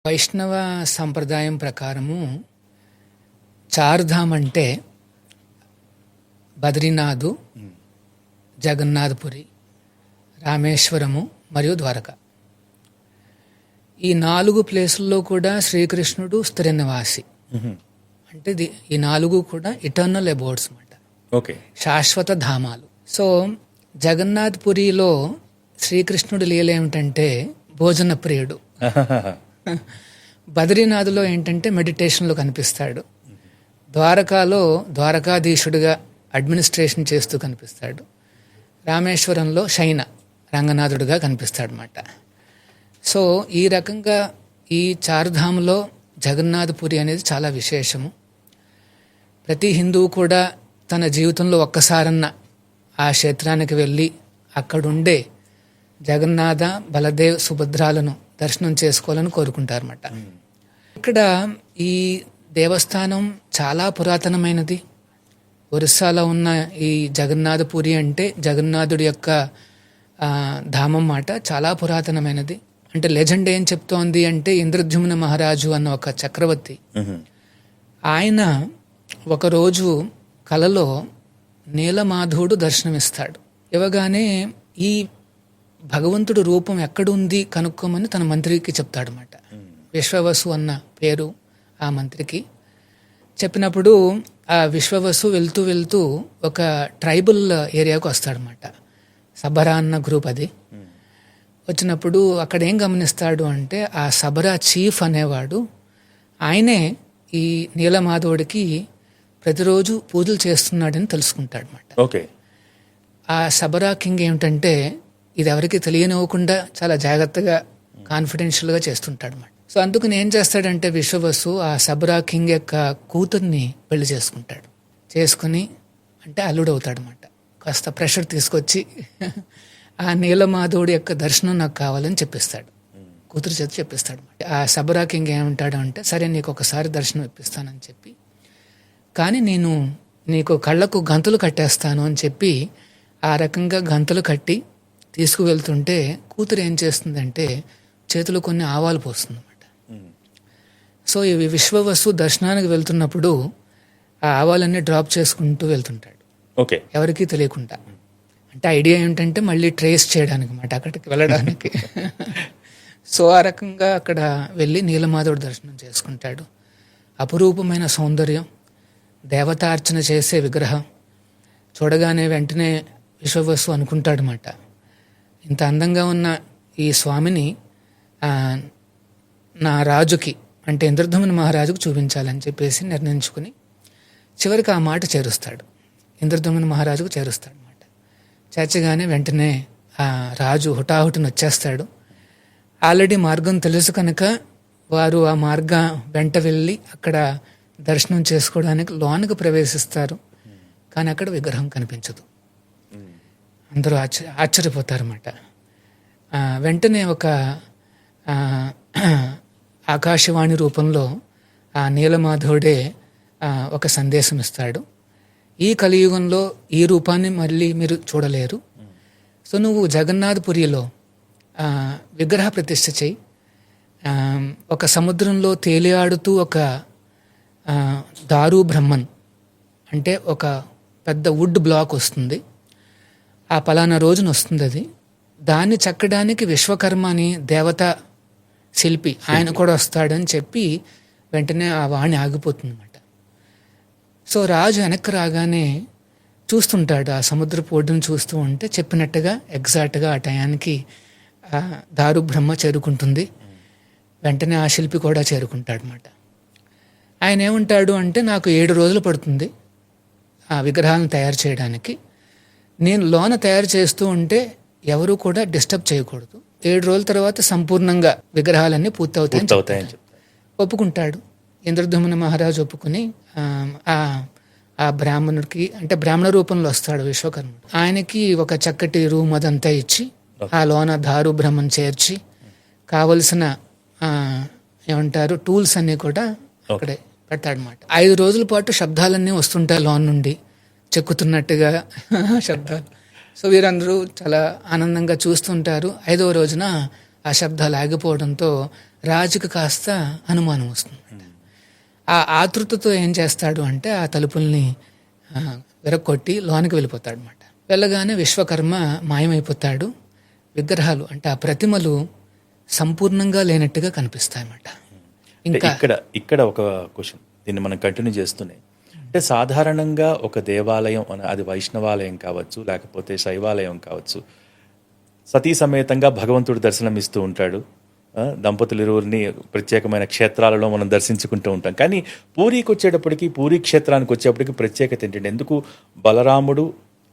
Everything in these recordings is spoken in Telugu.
వైష్ణవ సంప్రదాయం ప్రకారము చార్ధామ్ అంటే బద్రీనాథు, జగన్నాథపురి, రామేశ్వరము మరియు ద్వారక. ఈ 4 ప్లేసుల్లో కూడా శ్రీకృష్ణుడు స్థిర నివాసి. అంటే ఈ 4 కూడా ఇటర్నల్ అబోర్డ్స్ అన్నమాట. ఓకే, శాశ్వత ధామాలు. సో జగన్నాథపురిలో శ్రీకృష్ణుడు లీల ఏమిటంటే భోజన ప్రియుడు. బద్రీనాథ్లో ఏంటంటే మెడిటేషన్లో కనిపిస్తాడు. ద్వారకాలో ద్వారకాధీశుడిగా అడ్మినిస్ట్రేషన్ చేస్తూ కనిపిస్తాడు. రామేశ్వరంలో శయన రంగనాథుడిగా కనిపిస్తాడు అన్నమాట. సో ఈ రకంగా ఈ చార్ధామ్లో జగన్నాథపురి అనేది చాలా విశేషము. ప్రతి హిందువు కూడా తన జీవితంలో ఒక్కసారన్న ఆ క్షేత్రానికి వెళ్ళి అక్కడుండే జగన్నాథ, బలదేవ్, సుభద్రాలను దర్శనం చేసుకోవాలని కోరుకుంటారన్నమాట. ఇక్కడ ఈ దేవస్థానం చాలా పురాతనమైనది. ఒరిస్సాలో ఉన్న ఈ జగన్నాథపురి అంటే జగన్నాథుడి యొక్క ధామం మాట, చాలా పురాతనమైనది. అంటే లెజెండ్ ఏం చెప్తోంది అంటే ఇంద్రద్యుమ్న మహారాజు అన్న ఒక చక్రవర్తి, ఆయన ఒకరోజు కలలో నీలమాధవుడు దర్శనమిస్తాడు. ఇవ్వగానే ఈ భగవంతుడు రూపం ఎక్కడుంది కనుక్కోమని తన మంత్రికి చెప్తాడనమాట. విశ్వవసు అన్న పేరు ఆ మంత్రికి చెప్పినప్పుడు ఆ విశ్వవసు వెళ్తూ వెళ్తూ ఒక ట్రైబల్ ఏరియాకు వస్తాడనమాట. సబరా అన్న గ్రూప్ అది. వచ్చినప్పుడు అక్కడ ఏం గమనిస్తాడు అంటే ఆ సబరా చీఫ్ అనేవాడు ఆయనే ఈ నీలమాధవుడికి ప్రతిరోజు పూజలు చేస్తున్నాడని తెలుసుకుంటాడు అన్నమాట. ఓకే, ఆ సబరా కింగ్ ఏమిటంటే ఇది ఎవరికి తెలియనివ్వకుండా చాలా జాగ్రత్తగా కాన్ఫిడెన్షియల్గా చేస్తుంటాడు అన్నమాట. సో అందుకని ఏం చేస్తాడంటే విశ్వవసు ఆ సబరా కింగ్ యొక్క కూతుర్ని పెళ్లి చేసుకుంటాడు. చేసుకుని అంటే అల్లుడవుతాడు అన్నమాట. కాస్త ప్రెషర్ తీసుకొచ్చి ఆ నీలమాధవుడి యొక్క దర్శనం నాకు కావాలని చెప్పిస్తాడు. కూతురు చేత చెప్పిస్తాడు. ఆ సబరా కింగ్ ఏమంటాడు అంటే సరే నీకు ఒకసారి దర్శనం ఇప్పిస్తానని చెప్పి, కానీ నేను నీకు కళ్ళకు గంతులు కట్టేస్తాను అని చెప్పి ఆ రకంగా గంతులు కట్టి తీసుకువెళ్తుంటే కూతురు ఏం చేస్తుందంటే చేతిలో కొన్ని ఆవాలు పోస్తుంది అన్నమాట. సో ఇవి విశ్వవసు దర్శనానికి వెళ్తున్నప్పుడు ఆ ఆవాలన్నీ డ్రాప్ చేసుకుంటూ వెళ్తుంటాడు. ఓకే, ఎవరికీ తెలియకుండా. అంటే ఐడియా ఏంటంటే మళ్ళీ ట్రేస్ చేయడానికి అన్నమాట, అక్కడికి వెళ్ళడానికి. సో ఆ రకంగా అక్కడ వెళ్ళి నీలమాధవుడు దర్శనం చేసుకుంటాడు. అపురూపమైన సౌందర్యం, దేవతార్చన చేసే విగ్రహం చూడగానే వెంటనే విశ్వవసు అనుకుంటాడనమాట, ఇంత అందంగా ఉన్న ఈ స్వామిని నా రాజుకి అంటే ఇంద్రద్యుమ్న మహారాజుకు చూపించాలని చెప్పేసి నిర్ణయించుకుని చివరికి ఆ మాట చేరుస్తాడు. ఇంద్రద్యుమ్న మహారాజుకు చేరుస్తాడు అన్నమాట. చేర్చగానే వెంటనే ఆ రాజు హుటాహుటిని వచ్చేస్తాడు. ఆల్రెడీ మార్గం తెలుసు కనుక వారు ఆ మార్గం వెంట వెళ్ళి అక్కడ దర్శనం చేసుకోవడానికి లోనికి ప్రవేశిస్తారు. కానీ అక్కడ విగ్రహం కనిపించదు. అందరూ ఆశ్చర్యపోతారన్నమాట. వెంటనే ఒక ఆకాశవాణి రూపంలో ఆ నీలమాధవుడే ఒక సందేశం ఇస్తాడు. ఈ కలియుగంలో ఈ రూపాన్ని మళ్ళీ మీరు చూడలేరు. సో నువ్వు జగన్నాథపురిలో విగ్రహ ప్రతిష్ఠ చేయి. ఒక సముద్రంలో తేలియాడుతూ ఒక దారు బ్రహ్మన్ అంటే ఒక పెద్ద వుడ్ బ్లాక్ వస్తుంది. ఆ పలానా రోజున వస్తుంది అది. దాన్ని చెక్కడానికి విశ్వకర్మ అని దేవత శిల్పి ఆయన కూడా వస్తాడని చెప్పి వెంటనే ఆ వాణి ఆగిపోతుంది అన్నమాట. సో రాజు వెనక్కి రాగానే చూస్తుంటాడు, ఆ సముద్రపు ఒడ్డును చూస్తూ ఉంటే చెప్పినట్టుగా ఎగ్జాక్ట్గా ఆ టయానికి దారు బ్రహ్మ చేరుకుంటుంది. వెంటనే ఆ శిల్పి కూడా చేరుకుంటాడు అన్నమాట. ఆయన ఏమంటాడు అంటే నాకు 7 రోజులు పడుతుంది ఆ విగ్రహాలను తయారు చేయడానికి. నేను లోన తయారు చేస్తూ ఉంటే ఎవరు కూడా డిస్టర్బ్ చేయకూడదు. 7 రోజుల తర్వాత సంపూర్ణంగా విగ్రహాలన్నీ పూర్తవుతాయని ఒప్పుకుంటాడు. ఇంద్రద్యుమ్న మహారాజు ఒప్పుకుని ఆ బ్రాహ్మణుడికి అంటే బ్రాహ్మణ రూపంలో వస్తాడు విశ్వకర్ముడు. ఆయనకి ఒక చక్కటి రూమ్ అదంతా ఇచ్చి ఆ లోన దారు బ్రహ్మను చేర్చి కావలసిన ఏమంటారు టూల్స్ అన్నీ కూడా అక్కడే పెడతాడనమాట. 5 రోజుల పాటు శబ్దాలన్నీ వస్తుంటాయి లోన్ నుండి, చెక్కుతున్నట్టుగా శబ్దాలు. సో వీరందరూ చాలా ఆనందంగా చూస్తుంటారు. 5వ రోజున ఆ శబ్దాలు ఆగిపోవడంతో రాజుకు కాస్త అనుమానం వస్తుంది. ఆ ఆతృతతో ఏం చేస్తాడు అంటే ఆ తలుపుల్ని విరక్కొట్టి లోనికి వెళ్ళిపోతాడు అనమాట. వెళ్ళగానే విశ్వకర్మ మాయమైపోతాడు. విగ్రహాలు అంటే ఆ ప్రతిమలు సంపూర్ణంగా లేనట్టుగా కనిపిస్తాయి అన్నమాట. ఇంకా ఇక్కడ ఒక క్వశ్చన్, దీన్ని మనం కంటిన్యూ చేస్తూనే, అంటే సాధారణంగా ఒక దేవాలయం అది వైష్ణవాలయం కావచ్చు, లేకపోతే శైవాలయం కావచ్చు, సతీ సమేతంగా భగవంతుడు దర్శనం ఇస్తూ ఉంటాడు. దంపతులు ఇరువురిని ప్రత్యేకమైన క్షేత్రాలలో మనం దర్శించుకుంటూ ఉంటాం. కానీ పూరికి వచ్చేటప్పటికి, పూరి క్షేత్రానికి వచ్చేటప్పటికి ప్రత్యేకత ఏంటంటే, ఎందుకు బలరాముడు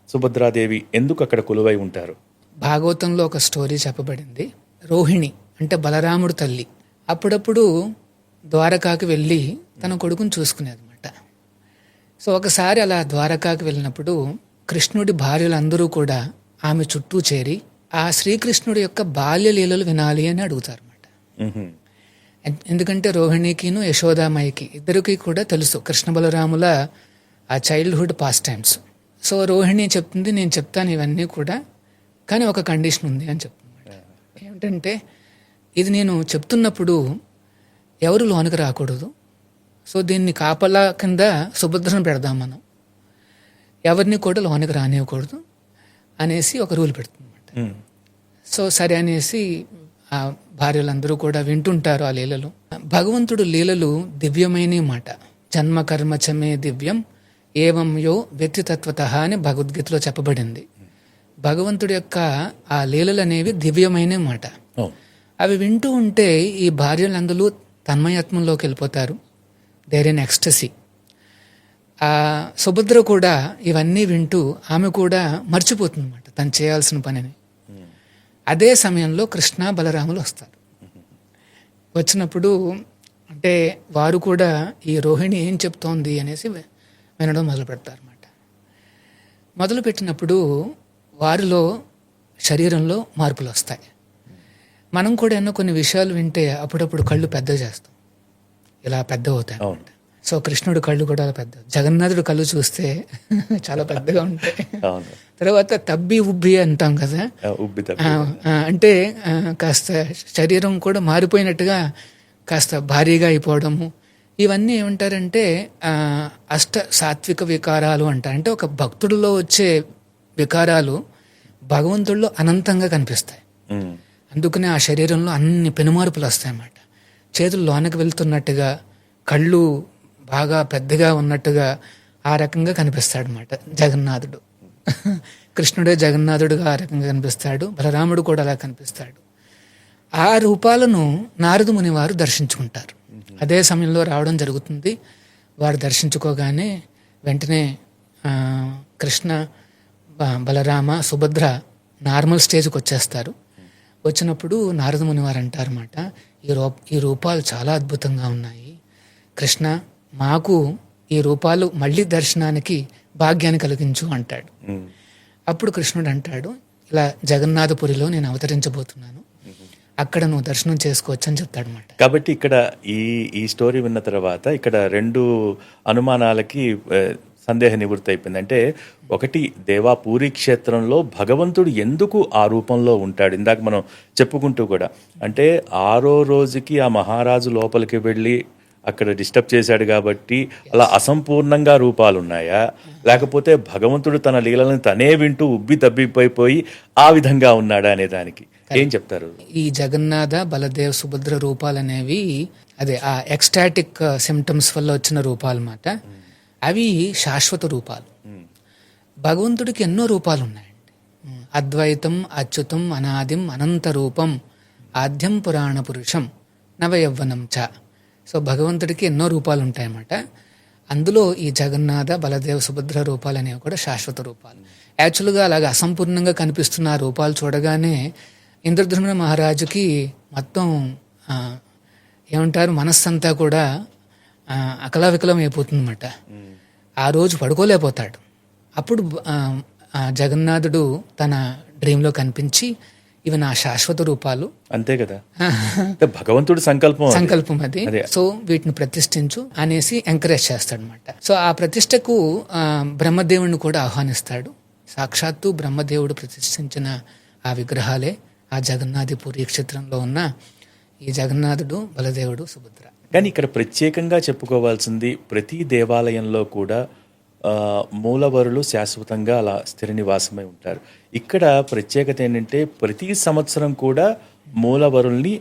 సుభద్రాదేవి ఎందుకు అక్కడ కొలువై ఉంటారు? భాగవతంలో ఒక స్టోరీ చెప్పబడింది. రోహిణి అంటే బలరాముడు తల్లి అప్పుడప్పుడు ద్వారకాకి వెళ్ళి తన కొడుకుని చూసుకునేది అనమాట. సో ఒకసారి అలా ద్వారకాకి వెళ్ళినప్పుడు కృష్ణుడి భార్యలందరూ కూడా ఆమె చుట్టూ చేరి ఆ శ్రీకృష్ణుడి యొక్క బాల్యలీలలు వినాలి అని అడుగుతారు అనమాట. ఎందుకంటే రోహిణికిను యశోదామాయికి ఇద్దరికి కూడా తెలుసు కృష్ణ బలరాముల ఆ childhood pass times. So Rohini చెప్తుంది, నేను చెప్తాను ఇవన్నీ కూడా, కానీ ఒక కండిషన్ ఉంది అని చెప్తుంది. ఏమిటంటే, ఇది నేను చెప్తున్నప్పుడు ఎవరు లోనికి రాకూడదు. సో దీన్ని కాపలా కింద సుభద్రను పెడదాం మనం, ఎవరిని కూడా లోనికి రానివ్వకూడదు అనేసి ఒక రూల్ పెడుతుంది అనమాట. సో సరే అనేసి ఆ భార్యలందరూ కూడా వింటుంటారు ఆ లీలలు. భగవంతుడు లీలలు దివ్యమైన మాట. జన్మ కర్మచమే దివ్యం ఏవం యో వ్యక్తితత్వత అని భగవద్గీతలో చెప్పబడింది. భగవంతుడి యొక్క ఆ లీలలు అనేవి దివ్యమైన మాట. అవి వింటూ ఉంటే ఈ భార్యలందరూ తన్మయత్వంలోకి వెళ్ళిపోతారు. They're in ecstasy. ఆ సుభద్ర కూడా ఇవన్నీ వింటూ ఆమె కూడా మర్చిపోతుంది అన్నమాట తను చేయాల్సిన పనిని. అదే సమయంలో కృష్ణ బలరాములు వస్తారు. వచ్చినప్పుడు అంటే వారు కూడా ఈ రోహిణి ఏం చెప్తోంది అనేసి వినడం మొదలు పెడతారు అన్నమాట. మొదలుపెట్టినప్పుడు వారిలో శరీరంలో మార్పులు వస్తాయి. మనం కూడా ఎన్నో కొన్ని విషయాలు వింటే అప్పుడప్పుడు కళ్ళు పెద్ద చేస్తాం, ఇలా పెద్ద అవుతాయి. సో కృష్ణుడు కళ్ళు కూడా పెద్ద, జగన్నాథుడు కళ్ళు చూస్తే చాలా పెద్దగా ఉంటాయి. తర్వాత తబ్బి ఉబ్బి అంటాం కదా, అంటే కాస్త శరీరం కూడా మారిపోయినట్టుగా కాస్త భారీగా అయిపోవడము. ఇవన్నీ ఏమంటారంటే అష్ట సాత్విక వికారాలు అంటారు. అంటే ఒక భక్తుడిలో వచ్చే వికారాలు భగవంతుడిలో అనంతంగా కనిపిస్తాయి. అందుకనే ఆ శరీరంలో అన్ని పెనుమార్పులు వస్తాయన్నమాట. చేతులు లోనకి వెళ్తున్నట్టుగా, కళ్ళు బాగా పెద్దగా ఉన్నట్టుగా ఆ రకంగా కనిపిస్తాడు అన్నమాట జగన్నాథుడు. కృష్ణుడే జగన్నాథుడుగా ఆ రకంగా కనిపిస్తాడు, బలరాముడు కూడా అలా కనిపిస్తాడు. ఆ రూపాలను నారద ముని వారు దర్శించుకుంటారు. అదే సమయంలో రావడం జరుగుతుంది. వారు దర్శించుకోగానే వెంటనే కృష్ణ, బలరామ, సుభద్ర నార్మల్ స్టేజ్కి వచ్చేస్తారు. వచ్చినప్పుడు నారద ముని వారు అంటారన్నమాట, ఈ రూపాలు చాలా అద్భుతంగా ఉన్నాయి కృష్ణ, మాకు ఈ రూపాలు మళ్ళీ దర్శనానికి భాగ్యాన్ని కలిగించు అంటాడు. అప్పుడు కృష్ణుడు అంటాడు, ఇలా జగన్నాథపురిలో నేను అవతరించబోతున్నాను, అక్కడ నువ్వు దర్శనం చేసుకోవచ్చు అని చెప్తాడు అన్నమాట. కాబట్టి ఇక్కడ ఈ స్టోరీ విన్న తర్వాత ఇక్కడ రెండు అనుమానాలకి సందేహ నివృత్తి అయిపోయింది. అంటే ఒకటి, దేవాపూరి క్షేత్రంలో భగవంతుడు ఎందుకు ఆ రూపంలో ఉంటాడు? ఇందాక మనం చెప్పుకుంటూ కూడా, అంటే 6వ రోజుకి ఆ మహారాజు లోపలికి వెళ్ళి అక్కడ డిస్టర్బ్ చేశాడు కాబట్టి అలా అసంపూర్ణంగా రూపాలు ఉన్నాయా, లేకపోతే భగవంతుడు తన లీలను తనే వింటూ ఉబ్బి తబ్బిపోయి ఆ విధంగా ఉన్నాడా అనే దానికి ఏం చెప్తారు? ఈ జగన్నాథ, బలదేవ్, సుభద్ర రూపాలు అనేవి అదే ఆ ఎక్స్టాటిక్ సిమ్టమ్స్ వల్ల వచ్చిన రూపాలు అన్నమాట. అవి శాశ్వత రూపాలు. భగవంతుడికి ఎన్నో రూపాలు ఉన్నాయండి. అద్వైతం, అచ్యుతం, అనాదిం, అనంత రూపం, ఆద్యం పురాణ పురుషం, నవయవ్వనం చ. సో భగవంతుడికి ఎన్నో రూపాలు ఉంటాయన్నమాట. అందులో ఈ జగన్నాథ, బలదేవ, సుభద్ర రూపాలు అనేవి కూడా శాశ్వత రూపాలు. యాక్చువల్గా అలాగే అసంపూర్ణంగా కనిపిస్తున్న ఆ రూపాలు చూడగానే ఇంద్రద్యుమ్న మహారాజుకి మొత్తం ఏమంటారు, మనస్సంతా కూడా అకలావికలం అయిపోతుందన్నమాట. ఆ రోజు పడుకోలేకపోతాడు. అప్పుడు జగన్నాథుడు తన డ్రీమ్లో కనిపించి, ఇవి నా శాశ్వత రూపాలు. అంతే కదా, భగవంతుడి సంకల్పం అది. సో వీటిని ప్రతిష్ఠించు అనేసి ఎంకరేజ్ చేస్తాడు అనమాట. సో ఆ ప్రతిష్టకు బ్రహ్మదేవుడిని కూడా ఆహ్వానిస్తాడు. సాక్షాత్తు బ్రహ్మదేవుడు ప్రతిష్ఠించిన ఆ విగ్రహాలే ఆ జగన్నాథపురి క్షేత్రంలో ఉన్న ఈ జగన్నాథుడు, బలదేవుడు, సుభద్ర. కానీ ఇక్కడ ప్రత్యేకంగా చెప్పుకోవాల్సింది ప్రతి దేవాలయంలో కూడా మూలవరులు శాశ్వతంగా అలా స్థిర నివాసమై ఉంటారు. ఇక్కడ ప్రత్యేకత ఏంటంటే ప్రతి సంవత్సరం కూడా మూలవరుల్ని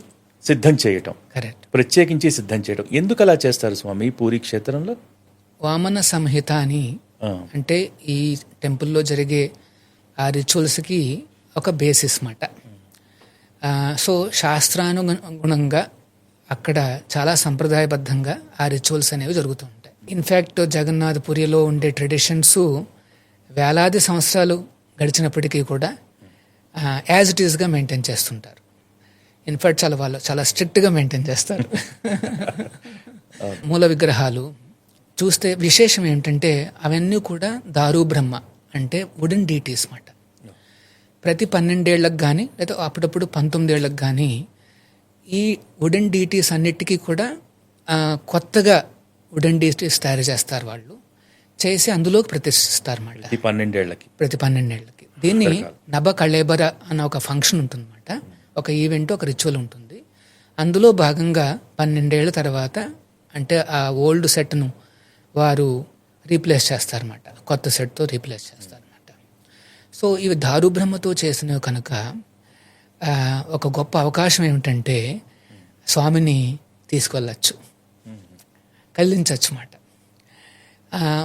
సిద్ధం చేయటం, కరెక్ట్, ప్రత్యేకించి సిద్ధం చేయటం. ఎందుకు అలా చేస్తారు స్వామి పూరి క్షేత్రంలో? వామన సంహిత అని, అంటే ఈ టెంపుల్లో జరిగే ఆ రిచువల్స్కి ఒక బేసిస్ మాట. సో శాస్త్రానుగుణంగా అక్కడ చాలా సంప్రదాయబద్ధంగా ఆ రిచువల్స్ అనేవి జరుగుతూ ఉంటాయి. ఇన్ఫ్యాక్ట్ జగన్నాథపురిలో ఉండే ట్రెడిషన్స్ వేలాది సంవత్సరాలు గడిచినప్పటికీ కూడా యాజ్ ఇట్ ఈస్గా మెయింటైన్ చేస్తుంటారు. ఇన్ఫ్యాక్ట్ వాళ్ళు చాలా స్ట్రిక్ట్గా మెయింటైన్ చేస్తారు. మూల విగ్రహాలు చూస్తే విశేషం ఏంటంటే అవన్నీ కూడా దారు బ్రహ్మ, అంటే వుడెన్ డీటీస్ మాట. ప్రతి 12 ఏళ్లకు కానీ లేదా అప్పుడప్పుడు 19 ఏళ్లకు కానీ ఈ వుడెన్ డీటీస్ అన్నిటికీ కూడా కొత్తగా వుడెన్ డీటీస్ తయారు చేస్తారు వాళ్ళు, చేసి అందులోకి ప్రతిష్ఠిస్తారు మళ్ళీ ప్రతి 12 ఏళ్లకి. దీన్ని నభ కళేబర అన్న ఒక ఫంక్షన్ ఉంటుందన్నమాట, ఒక ఈవెంట్, ఒక రిచువల్ ఉంటుంది. అందులో భాగంగా 12 ఏళ్ల తర్వాత, అంటే ఆ ఓల్డ్ సెట్ను వారు రీప్లేస్ చేస్తారన్నమాట, కొత్త సెట్తో రీప్లేస్ చేస్తారన్నమాట. సో ఇవి దారుబ్రహ్మతో చేసినవి కనుక ఒక గొప్ప అవకాశం ఏమిటంటే స్వామిని తీసుకెళ్ళచ్చు, కదిలించవచ్చు మాట.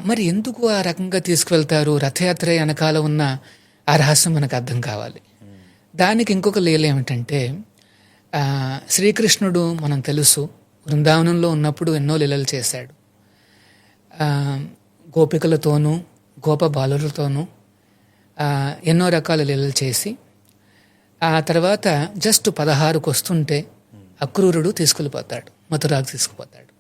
మరి ఎందుకు ఆ రకంగా తీసుకువెళ్తారు? రథయాత్ర వెనకాల ఉన్న ఆ రహస్యం మనకు అర్థం కావాలి. దానికి ఇంకొక లీల ఏమిటంటే శ్రీకృష్ణుడు మనం తెలుసు బృందావనంలో ఉన్నప్పుడు ఎన్నో లీలలు చేశాడు. గోపికలతోనూ గోప బాలులతోనూ ఎన్నో రకాల లీలలు చేసి ఆ తర్వాత జస్ట్ 16కు వస్తుంటే అక్రూరుడు తీసుకెళ్ళిపోతాడు, మథురాకు తీసుకుపోతాడు.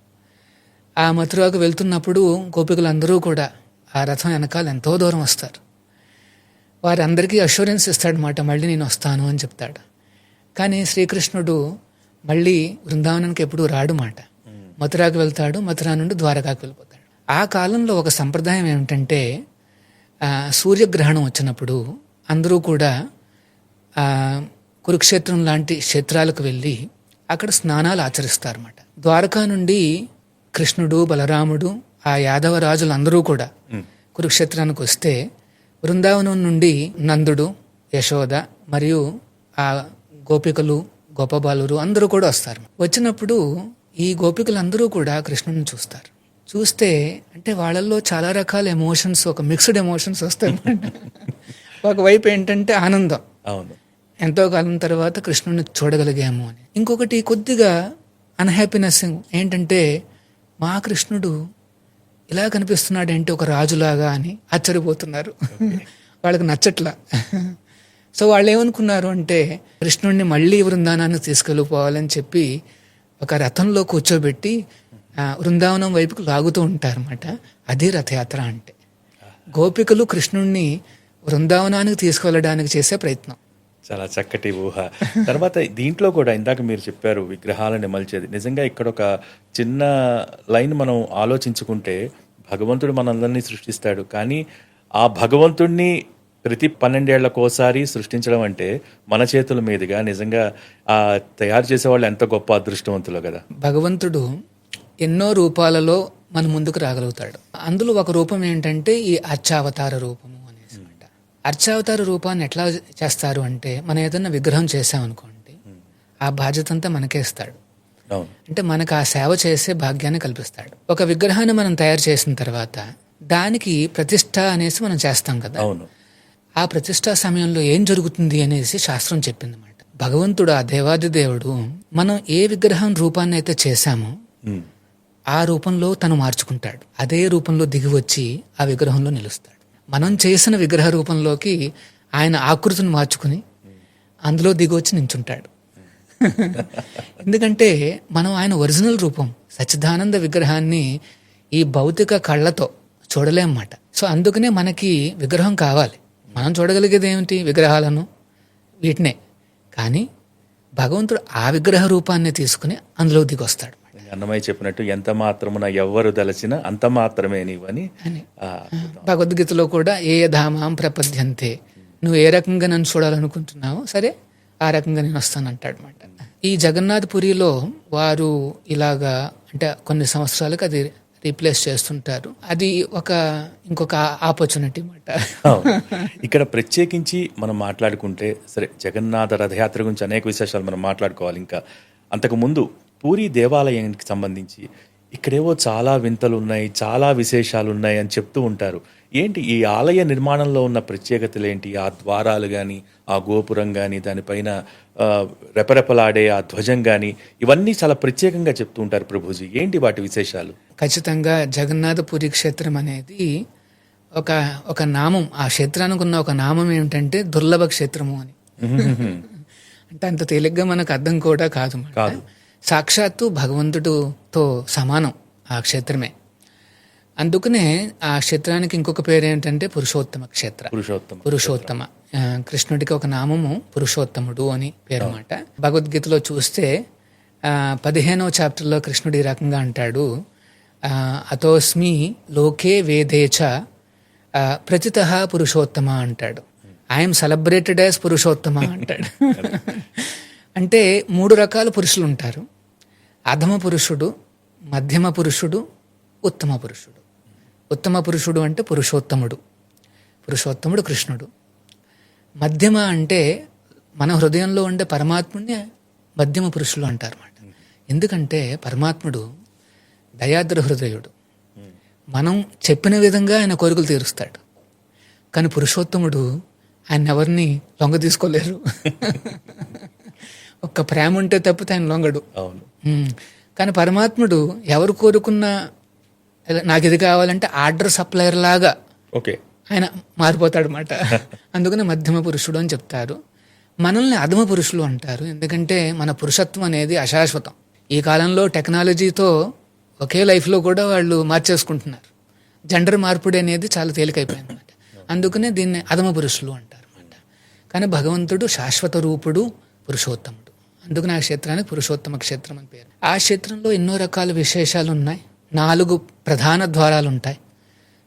ఆ మథురాకు వెళ్తున్నప్పుడు గోపికలందరూ కూడా ఆ రథం వెనకాల ఎంతో దూరం వస్తారు. వారందరికీ అష్యూరెన్స్ ఇస్తాడనమాట, మళ్ళీ నేను వస్తాను అని చెప్తాడు. కానీ శ్రీకృష్ణుడు మళ్ళీ బృందావనానికి ఎప్పుడూ రాడు మాట, మథురాకు వెళ్తాడు, మథురా నుండి ద్వారకాకు వెళ్ళిపోతాడు. ఆ కాలంలో ఒక సంప్రదాయం ఏమిటంటే సూర్యగ్రహణం వచ్చినప్పుడు అందరూ కూడా కురుక్షేత్రం లాంటి క్షేత్రాలకు వెళ్ళి అక్కడ స్నానాలు ఆచరిస్తారన్నమాట. ద్వారకా నుండి కృష్ణుడు, బలరాముడు, ఆ యాదవ రాజులందరూ కూడా కురుక్షేత్రానికి వస్తే బృందావనం నుండి నందుడు, యశోద మరియు ఆ గోపికలు, గోపబాలురు అందరూ కూడా వస్తారు. వచ్చినప్పుడు ఈ గోపికలందరూ కూడా కృష్ణుని చూస్తారు. చూస్తే అంటే వాళ్ళల్లో చాలా రకాల ఎమోషన్స్, ఒక మిక్స్డ్ ఎమోషన్స్ వస్తాయి. ఒకవైపు ఏంటంటే ఆనందం, అవును, ఎంతో కాలం తర్వాత కృష్ణుని చూడగలిగాము అని. ఇంకొకటి కొద్దిగా అన్హ్యాపీనెస్ ఏంటంటే మా కృష్ణుడు ఇలా కనిపిస్తున్నాడు ఏంటి ఒక రాజులాగా అని ఆశ్చర్యపోతున్నారు. వాళ్ళకి నచ్చట్లా. సో వాళ్ళు ఏమనుకున్నారు అంటే కృష్ణుడిని మళ్ళీ బృందావనాన్ని తీసుకెళ్ళిపోవాలని చెప్పి ఒక రథంలో కూర్చోబెట్టి బృందావనం వైపుకు లాగుతూ ఉంటారన్నమాట. అదే రథయాత్ర అంటే. గోపికలు కృష్ణుణ్ణి బృందావనానికి తీసుకువెళ్ళడానికి చేసే ప్రయత్నం. చాలా చక్కటి ఊహ. తర్వాత దీంట్లో కూడా ఇందాక మీరు చెప్పారు విగ్రహాలను మలిచేది. నిజంగా ఇక్కడ ఒక చిన్న లైన్ మనం ఆలోచించుకుంటే భగవంతుడు మనందరినీ సృష్టిస్తాడు, కానీ ఆ భగవంతుడిని ప్రతి 12 ఏళ్లకోసారి సృష్టించడం అంటే మన చేతుల మీదుగా నిజంగా తయారు చేసే వాళ్ళు ఎంత గొప్ప అదృష్టవంతులు కదా. భగవంతుడు ఎన్నో రూపాలలో మన ముందుకు రాగలుగుతాడు. అందులో ఒక రూపం ఏంటంటే ఈ అర్చావతార రూపము అనేసి మాట. అర్చావతార రూపాన్ని ఎట్లా చేస్తారు అంటే మనం ఏదైనా విగ్రహం చేసామనుకోండి, ఆ బాధ్యత అంతా మనకేస్తాడు. అంటే మనకు ఆ సేవ చేసే భాగ్యాన్ని కల్పిస్తాడు. ఒక విగ్రహాన్ని మనం తయారు చేసిన తర్వాత దానికి ప్రతిష్ఠ అనేసి మనం చేస్తాం కదా. ఆ ప్రతిష్ఠా సమయంలో ఏం జరుగుతుంది అనేసి శాస్త్రం చెప్పింది అన్నమాట. భగవంతుడు, ఆ దేవాది దేవుడు, మనం ఏ విగ్రహం రూపాన్ని అయితే చేశామో ఆ రూపంలో తను మార్చుకుంటాడు. అదే రూపంలో దిగి వచ్చి ఆ విగ్రహంలో నిలుస్తాడు. మనం చేసిన విగ్రహ రూపంలోకి ఆయన ఆకృతిని మార్చుకుని అందులో దిగి వచ్చి నించుంటాడు. ఎందుకంటే మనం ఆయన ఒరిజినల్ రూపం సచ్చిదానంద విగ్రహాన్ని ఈ భౌతిక కళ్ళతో చూడలేమన్నమాట. సో అందుకనే మనకి విగ్రహం కావాలి. మనం చూడగలిగేది ఏమిటి? విగ్రహాలను, వీటినే. కానీ భగవంతుడు ఆ విగ్రహ రూపాన్ని తీసుకుని అందులో దిగొస్తాడు. అన్నమయ్య చెప్పినట్టు ఎంత మాత్రమున ఎవ్వరు దలచిన అంత మాత్రమే నీవని భగవద్గీతలో కూడా ఏ ధామాం ప్రపద్యంతే, నువ్వు ఏ రకంగా నన్ను చూడాలనుకుంటున్నావో సరే ఆ రకంగా నేను వస్తాను అంటాడు అనమాట. ఈ జగన్నాథపురిలో వారు ఇలాగా అంటే కొన్ని సంవత్సరాలకు అది రీప్లేస్ చేస్తుంటారు. అది ఇంకొక ఆపర్చునిటీ అన్నమాట. అవును. ఇక్కడ ప్రత్యేకించి మనం మాట్లాడుకుంటే సరే, జగన్నాథ రథయాత్ర గురించి అనేక విశేషాలు మనం మాట్లాడుకోవాలి. ఇంకా అంతకుముందు పూరి దేవాలయానికి సంబంధించి ఇక్కడేవో చాలా వింతలు ఉన్నాయి, చాలా విశేషాలు ఉన్నాయి అని చెప్తూ ఉంటారు. ఏంటి ఈ ఆలయ నిర్మాణంలో ఉన్న ప్రత్యేకతలు ఏంటి? ఆ ద్వారాలు కానీ, ఆ గోపురం కానీ, దానిపైన రెపరెపలాడే ఆ ధ్వజం కానీ, ఇవన్నీ చాలా ప్రత్యేకంగా చెప్తూ ఉంటారు ప్రభుజీ. ఏంటి వాటి విశేషాలు? ఖచ్చితంగా జగన్నాథపురి క్షేత్రం అనేది ఒక నామం. ఆ క్షేత్రానికి ఉన్న ఒక నామం ఏమిటంటే దుర్లభ క్షేత్రము అని. అంటే అంత తేలిగ్గా మనకు అర్థం కూడా కాదు. సాక్షాత్తు భగవంతుడితో సమానం ఆ క్షేత్రమే. అందుకనే ఆ క్షేత్రానికి ఇంకొక పేరు ఏంటంటే పురుషోత్తమ క్షేత్ర. పురుషోత్తమ కృష్ణుడికి ఒక నామము పురుషోత్తముడు అని పేరు అన్నమాట. భగవద్గీతలో చూస్తే 15వ చాప్టర్లో కృష్ణుడు ఈ రకంగా అంటాడు, అతోస్మి లోకే వేదేచ ప్రతితః పురుషోత్తమ అంటాడు. ఐఎమ్ సెలబ్రేటెడ్ యాజ్ పురుషోత్తమ అంటాడు. అంటే 3 రకాల పురుషులు ఉంటారు: అధమ పురుషుడు, మధ్యమ పురుషుడు, ఉత్తమ పురుషుడు. ఉత్తమ పురుషుడు అంటే పురుషోత్తముడు కృష్ణుడు. మధ్యమ అంటే మన హృదయంలో ఉండే పరమాత్ముడిని మధ్యమ పురుషులు అంటారు అన్నమాట. ఎందుకంటే పరమాత్ముడు దయాద్ర హృదయుడు. మనం చెప్పిన విధంగా ఆయన కోరికలు తీరుస్తాడు. కానీ పురుషోత్తముడు ఆయన ఎవరిని లొంగ తీసుకోలేరు. ఒక్క ప్రేమ ఉంటే తప్పితే ఆయన లొంగడు. కానీ పరమాత్ముడు ఎవరు కోరుకున్నా నాకు ఇది కావాలంటే ఆర్డర్ సప్లయర్ లాగా ఆయన మారిపోతాడు అన్నమాట. అందుకనే మధ్యమ పురుషుడు అని చెప్తారు. మనల్ని అధమ పురుషులు అంటారు. ఎందుకంటే మన పురుషత్వం అనేది అశాశ్వతం. ఈ కాలంలో టెక్నాలజీతో ఒకే లైఫ్లో కూడా వాళ్ళు మార్చేసుకుంటున్నారు. జెండర్ మార్పిడి అనేది చాలా తేలికైపోయింది అన్నమాట. అందుకనే దీన్ని అధమ పురుషులు అంటారు అన్నమాట. కానీ భగవంతుడు శాశ్వత రూపుడు, పురుషోత్తముడు. అందుకని ఆ క్షేత్రానికి పురుషోత్తమ క్షేత్రం అని పేరు. ఆ క్షేత్రంలో ఎన్నో రకాల విశేషాలు ఉన్నాయి. 4 ప్రధాన ద్వారాలు ఉంటాయి.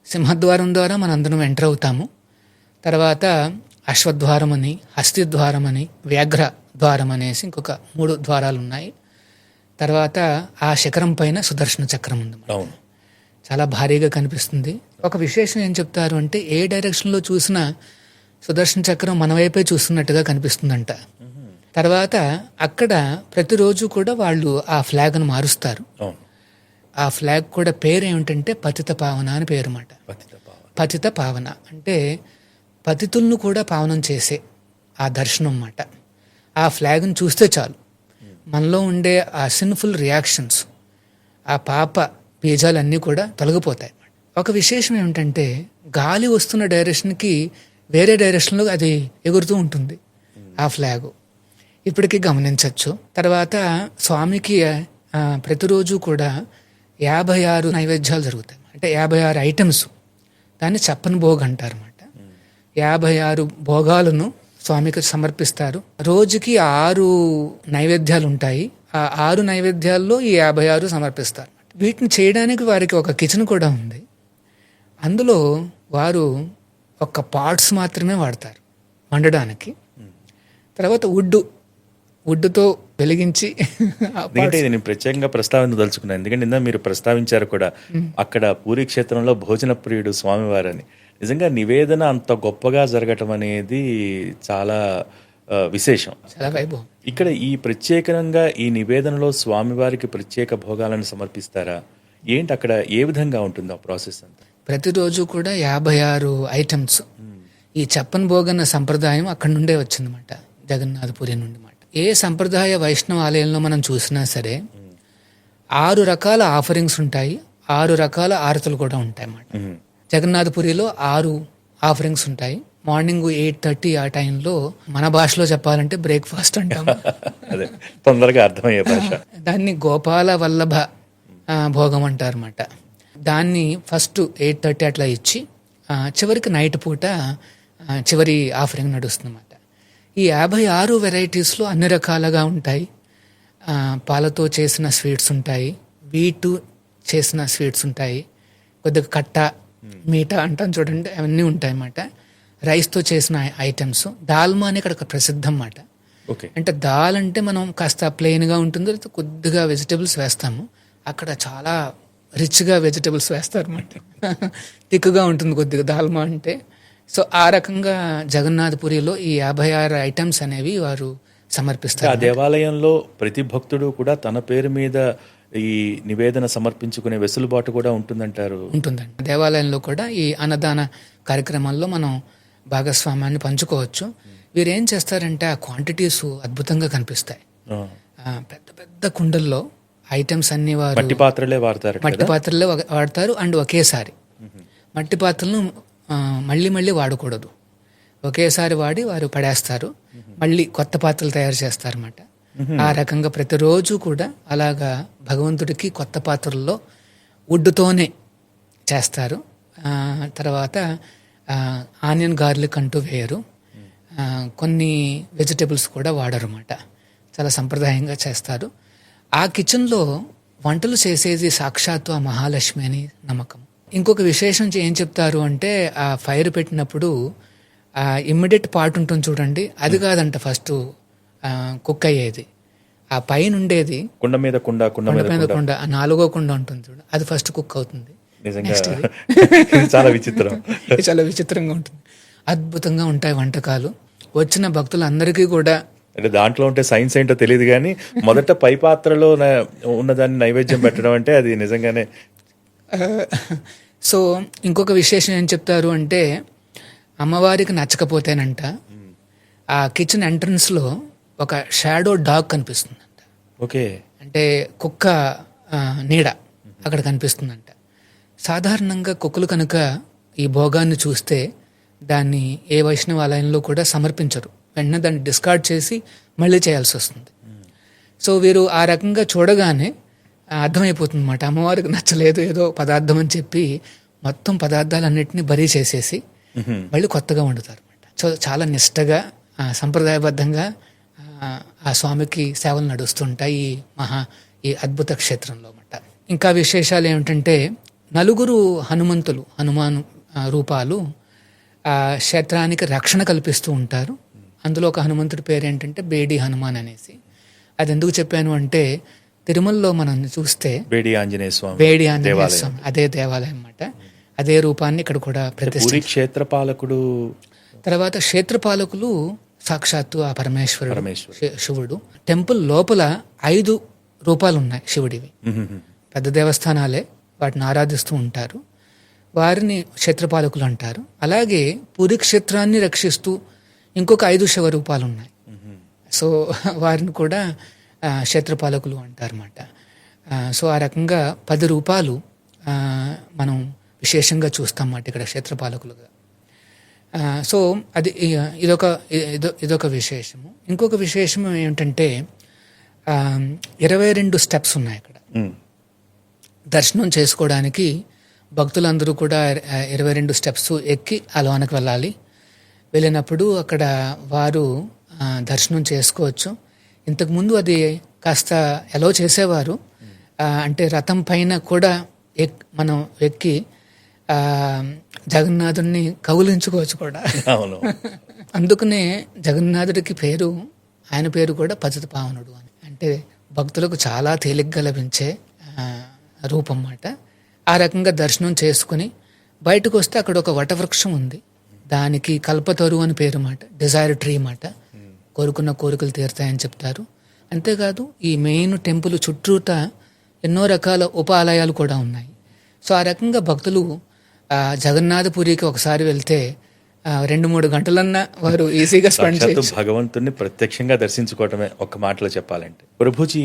సింహద్వారం ద్వారా మనందరం ఎంటర్ అవుతాము. తర్వాత అశ్వద్వారం అని, హస్తిద్వారం అని, వ్యాఘ్ర ద్వారం అనేసి ఇంకొక 3 ద్వారాలు ఉన్నాయి. తర్వాత ఆ శిఖరం పైన సుదర్శన చక్రం ఉంది. చాలా భారీగా కనిపిస్తుంది. ఒక విశేషం ఏం చెప్తారు అంటే ఏ డైరెక్షన్లో చూసినా సుదర్శన చక్రం మన వైపే చూస్తున్నట్టుగా కనిపిస్తుందంట. తర్వాత అక్కడ ప్రతిరోజు కూడా వాళ్ళు ఆ ఫ్లాగ్ను మారుస్తారు. ఆ ఫ్లాగ్ కూడా పేరు ఏమిటంటే పతిత పావన అని పేరు అన్నమాట. పతిత పావన అంటే పతితులను కూడా పావనం చేసే ఆ దర్శనం అన్నమాట. ఆ ఫ్లాగ్ను చూస్తే చాలు మనలో ఉండే ఆ సిన్ఫుల్ రియాక్షన్స్, ఆ పాప బీజాలన్నీ కూడా తొలగిపోతాయి. ఒక విశేషం ఏమిటంటే గాలి వస్తున్న డైరెక్షన్కి వేరే డైరెక్షన్లో అది ఎగురుతూ ఉంటుంది ఆ ఫ్లాగు. ఇప్పటికీ గమనించవచ్చు. తర్వాత స్వామికి ప్రతిరోజు కూడా 56 నైవేద్యాలు జరుగుతాయి. అంటే 56 ఐటమ్స్. దాన్ని చప్పన్ భోగ్ అంటారు అన్నమాట. 56 భోగాలను స్వామికి సమర్పిస్తారు. రోజుకి 6 నైవేద్యాలు ఉంటాయి. ఆ 6 నైవేద్యాల్లో ఈ 56 సమర్పిస్తారు. వీటిని చేయడానికి వారికి ఒక కిచెన్ కూడా ఉంది. అందులో వారు ఒక పాట్స్ మాత్రమే వాడతారు వండడానికి. తర్వాత వుడ్తో వెలిగించి ఎందుకంటే నేను ప్రత్యేకంగా ప్రస్తావించదలుచుకున్నాను. ఎందుకంటే నిన్న మీరు ప్రస్తావించారు కూడా అక్కడ పూరీ క్షేత్రంలో భోజన ప్రియుడు స్వామివారని. నిజంగా నివేదన అంత గొప్పగా జరగటం అనేది చాలా విశేషం. చాలా వైభవం. ఇక్కడ ఈ ప్రత్యేకంగా ఈ నివేదనలో స్వామివారికి ప్రత్యేక భోగాలను సమర్పిస్తారా ఏంటి? అక్కడ ఏ విధంగా ఉంటుంది ఆ ప్రాసెస్ అంతా? ప్రతిరోజు కూడా 56 ఐటమ్స్. ఈ చప్పన్ భోగ్ అన్న సంప్రదాయం అక్కడి నుండే వచ్చిందన్నమాట, జగన్నాథపురి నుండి. ఏ సంప్రదాయ వైష్ణవ ఆలయంలో మనం చూసినా సరే 6 రకాల ఆఫరింగ్స్ ఉంటాయి, 6 రకాల ఆరతులు కూడా ఉంటాయి అన్నమాట. జగన్నాథపురిలో 6 ఆఫరింగ్స్ ఉంటాయి. మార్నింగ్ 8:30 ఆ టైంలో మన భాషలో చెప్పాలంటే బ్రేక్ఫాస్ట్ అంటాము. తొందరగా అర్థమయ్యే భాష. దాన్ని గోపాల వల్లభ భోగం అంటారు అన్నమాట. దాన్ని ఫస్ట్ 8:30 అట్లా ఇచ్చి చివరికి నైట్ పూట చివరి ఆఫరింగ్ నడుస్తుంది అన్నమాట. ఈ 56 వెరైటీస్లో అన్ని రకాలుగా ఉంటాయి. పాలతో చేసిన స్వీట్స్ ఉంటాయి, వీటు చేసిన స్వీట్స్ ఉంటాయి, కొద్దిగా కట్ట మీట అంటాం చూడండి, అవన్నీ ఉంటాయి అన్నమాట. రైస్తో చేసిన ఐటమ్స్. దాల్మా అని ఇక్కడ ప్రసిద్ధం అన్నమాట. ఓకే. అంటే దాల్ అంటే మనం కాస్త ప్లెయిన్గా ఉంటుంది, కొద్దిగా వెజిటబుల్స్ వేస్తాము. అక్కడ చాలా రిచ్గా వెజిటబుల్స్ వేస్తారు అన్నమాట. థిక్గా ఉంటుంది కొద్దిగా దాల్మా అంటే. సో ఆ రకంగా జగన్నాథపురిలో ఈ 56 ఐటమ్స్ అనేవి వారు ఆ సమర్పిస్తారు. దేవాలయంలో ప్రతి భక్తుడు కూడా తన పేరు మీద ఈ నివేదన సమర్పించుకునే వెసులుబాటు కూడా ఉంటుందంటారు. ఉంటుందండి. దేవాలయంలో కూడా ఈ అన్నదాన కార్యక్రమాల్లో మనం భాగస్వామ్యాన్ని పంచుకోవచ్చు. వీరు ఏం చేస్తారంటే ఆ క్వాంటిటీస్ అద్భుతంగా కనిపిస్తాయి. ఆ. పెద్ద పెద్ద కుండల్లో ఐటమ్స్ అన్ని వారు మట్టి పాత్రలే వాడతారు మట్టి పాత్రలే వాడతారు. అండ్ ఒకేసారి మట్టి పాత్రలను మళ్ళీ మళ్ళీ వాడకూడదు. ఒకేసారి వాడి వారు పడేస్తారు, మళ్ళీ కొత్త పాత్రలు తయారు చేస్తారన్నమాట. ఆ రకంగా ప్రతిరోజు కూడా అలాగా భగవంతుడికి కొత్త పాత్రల్లో వుడ్తోనే చేస్తారు. తర్వాత ఆనియన్ గార్లిక్ అంటూ వేయరు. కొన్ని వెజిటబుల్స్ కూడా వాడరు అన్నమాట. చాలా సంప్రదాయంగా చేస్తారు. ఆ కిచెన్లో వంటలు చేసేది సాక్షాత్తు ఆ మహాలక్ష్మి అని నమ్మకం. ఇంకొక విశేషం ఏం చెప్తారు అంటే ఆ ఫైర్ పెట్టినప్పుడు ఆ ఇమ్మీడియట్ పార్ట్ ఉంటుంది చూడండి, అది కాదంట ఫస్ట్ కుక్ అయ్యేది. ఆ పైన ఉండేది కుండ మీద కుండ కుండ, ఆ 4వ కుండ ఉంటుంది చూడ, అది ఫస్ట్ కుక్ అవుతుంది. నిజంగా చాలా విచిత్రం. చాలా విచిత్రంగా ఉంటుంది. అద్భుతంగా ఉంటాయి వంటకాలు. వచ్చిన భక్తులందరికీ కూడా అంటే దాంట్లో ఉంటే సైన్స్ ఏంటో తెలియదు కానీ మొదట పై పాత్రలో ఉన్నదాన్ని నైవేద్యం పెట్టడం అంటే అది నిజంగానే. సో ఇంకొక విశేషం ఏం చెప్తారు అంటే అమ్మవారికి నచ్చకపోతేనంట ఆ కిచెన్ ఎంట్రన్స్లో ఒక షాడో డాగ్ కనిపిస్తుందంట. ఓకే. అంటే కుక్క నీడ అక్కడ కనిపిస్తుందంట. సాధారణంగా కుక్కలు కనుక ఈ భోగాన్ని చూస్తే దాన్ని ఏ వైష్ణవాలయంలో కూడా సమర్పించరు, వెంటనే దాన్ని డిస్కార్డ్ చేసి మళ్ళీ చేయాల్సి వస్తుంది. సో వీరు ఆ రకంగా చూడగానే అర్థమైపోతుంది అన్నమాట, అమ్మవారికి నచ్చలేదు ఏదో పదార్థం అని చెప్పి మొత్తం పదార్థాలన్నింటినీ బరీ చేసేసి మళ్ళీ కొత్తగా వండుతారు అనమాట. సో చాలా నిష్టగా సంప్రదాయబద్ధంగా ఆ స్వామికి సేవలు నడుస్తుంటాయి ఈ అద్భుత క్షేత్రంలో అన్నమాట. ఇంకా విశేషాలు ఏమిటంటే నలుగురు హనుమాన్ రూపాలు ఆ క్షేత్రానికి రక్షణ కల్పిస్తూ ఉంటారు. అందులో ఒక హనుమంతుడి పేరు ఏంటంటే బేడి హనుమాన్ అనేసి. అది ఎందుకు చెప్పాను అంటే తిరుమలలో మనం చూస్తే బేడి ఆంజనేయ స్వామి అదే దేవాలయం అన్నమాట. అదే రూపాన్ని ఇక్కడ కూడా ప్రతిష్ఠ. క్షేత్రపాలకుడు తర్వాత క్షేత్రపాలకులు సాక్షాత్తు ఆ పరమేశ్వరుడు శివుడు. టెంపుల్ లోపల 5 రూపాలు ఉన్నాయి శివుడివి, పెద్ద దేవస్థానాలే, వాటిని ఆరాధిస్తూ ఉంటారు. వారిని క్షేత్రపాలకులు అంటారు. అలాగే పూరి క్షేత్రాన్ని రక్షిస్తూ ఇంకొక 5 శివ రూపాలు ఉన్నాయి. సో వారిని కూడా క్షేత్రపాలకులు అంటారన్నమాట. సో ఆ రకంగా 10 రూపాలు మనం విశేషంగా చూస్తాం అన్నమాట ఇక్కడ క్షేత్రపాలకులుగా. సో అది ఇదొక విశేషము. ఇంకొక విశేషం ఏమిటంటే 22 స్టెప్స్ ఉన్నాయి అక్కడ. దర్శనం చేసుకోవడానికి భక్తులందరూ కూడా 22 స్టెప్స్ ఎక్కి ఆ లోనకి వెళ్ళాలి. వెళ్ళినప్పుడు అక్కడ వారు దర్శనం చేసుకోవచ్చు. ఇంతకుముందు అది కాస్త ఎలో చేసేవారు, అంటే రథం పైన కూడా మనం ఎక్కి జగన్నాథుడిని కౌలించుకోవచ్చు కూడా. అందుకనే జగన్నాథుడికి ఆయన పేరు కూడా పతిత పావనుడు అని. అంటే భక్తులకు చాలా తేలిగ్గా లభించే రూపం అన్నమాట. ఆ రకంగా దర్శనం చేసుకుని బయటకు వస్తే అక్కడ ఒక వటవృక్షం ఉంది, దానికి కల్పతరు అని పేరు మాట, డిజైర్ ట్రీ మాట. కోరుకున్న కోరికలు తీరుతాయని చెప్తారు. అంతేకాదు ఈ మెయిన్ టెంపుల్ చుట్టూత ఎన్నో రకాల ఉప ఆలయాలు కూడా ఉన్నాయి. సో ఆ రకంగా భక్తులు జగన్నాథపురికి ఒకసారి వెళ్తే 2-3 గంటలన్నా వారు ఈజీగా స్పెండ్ చేయొచ్చు. భగవంతుని ప్రత్యక్షంగా దర్శించుకోవటమే ఒక్క మాటలో చెప్పాలంటే. ప్రభుజీ,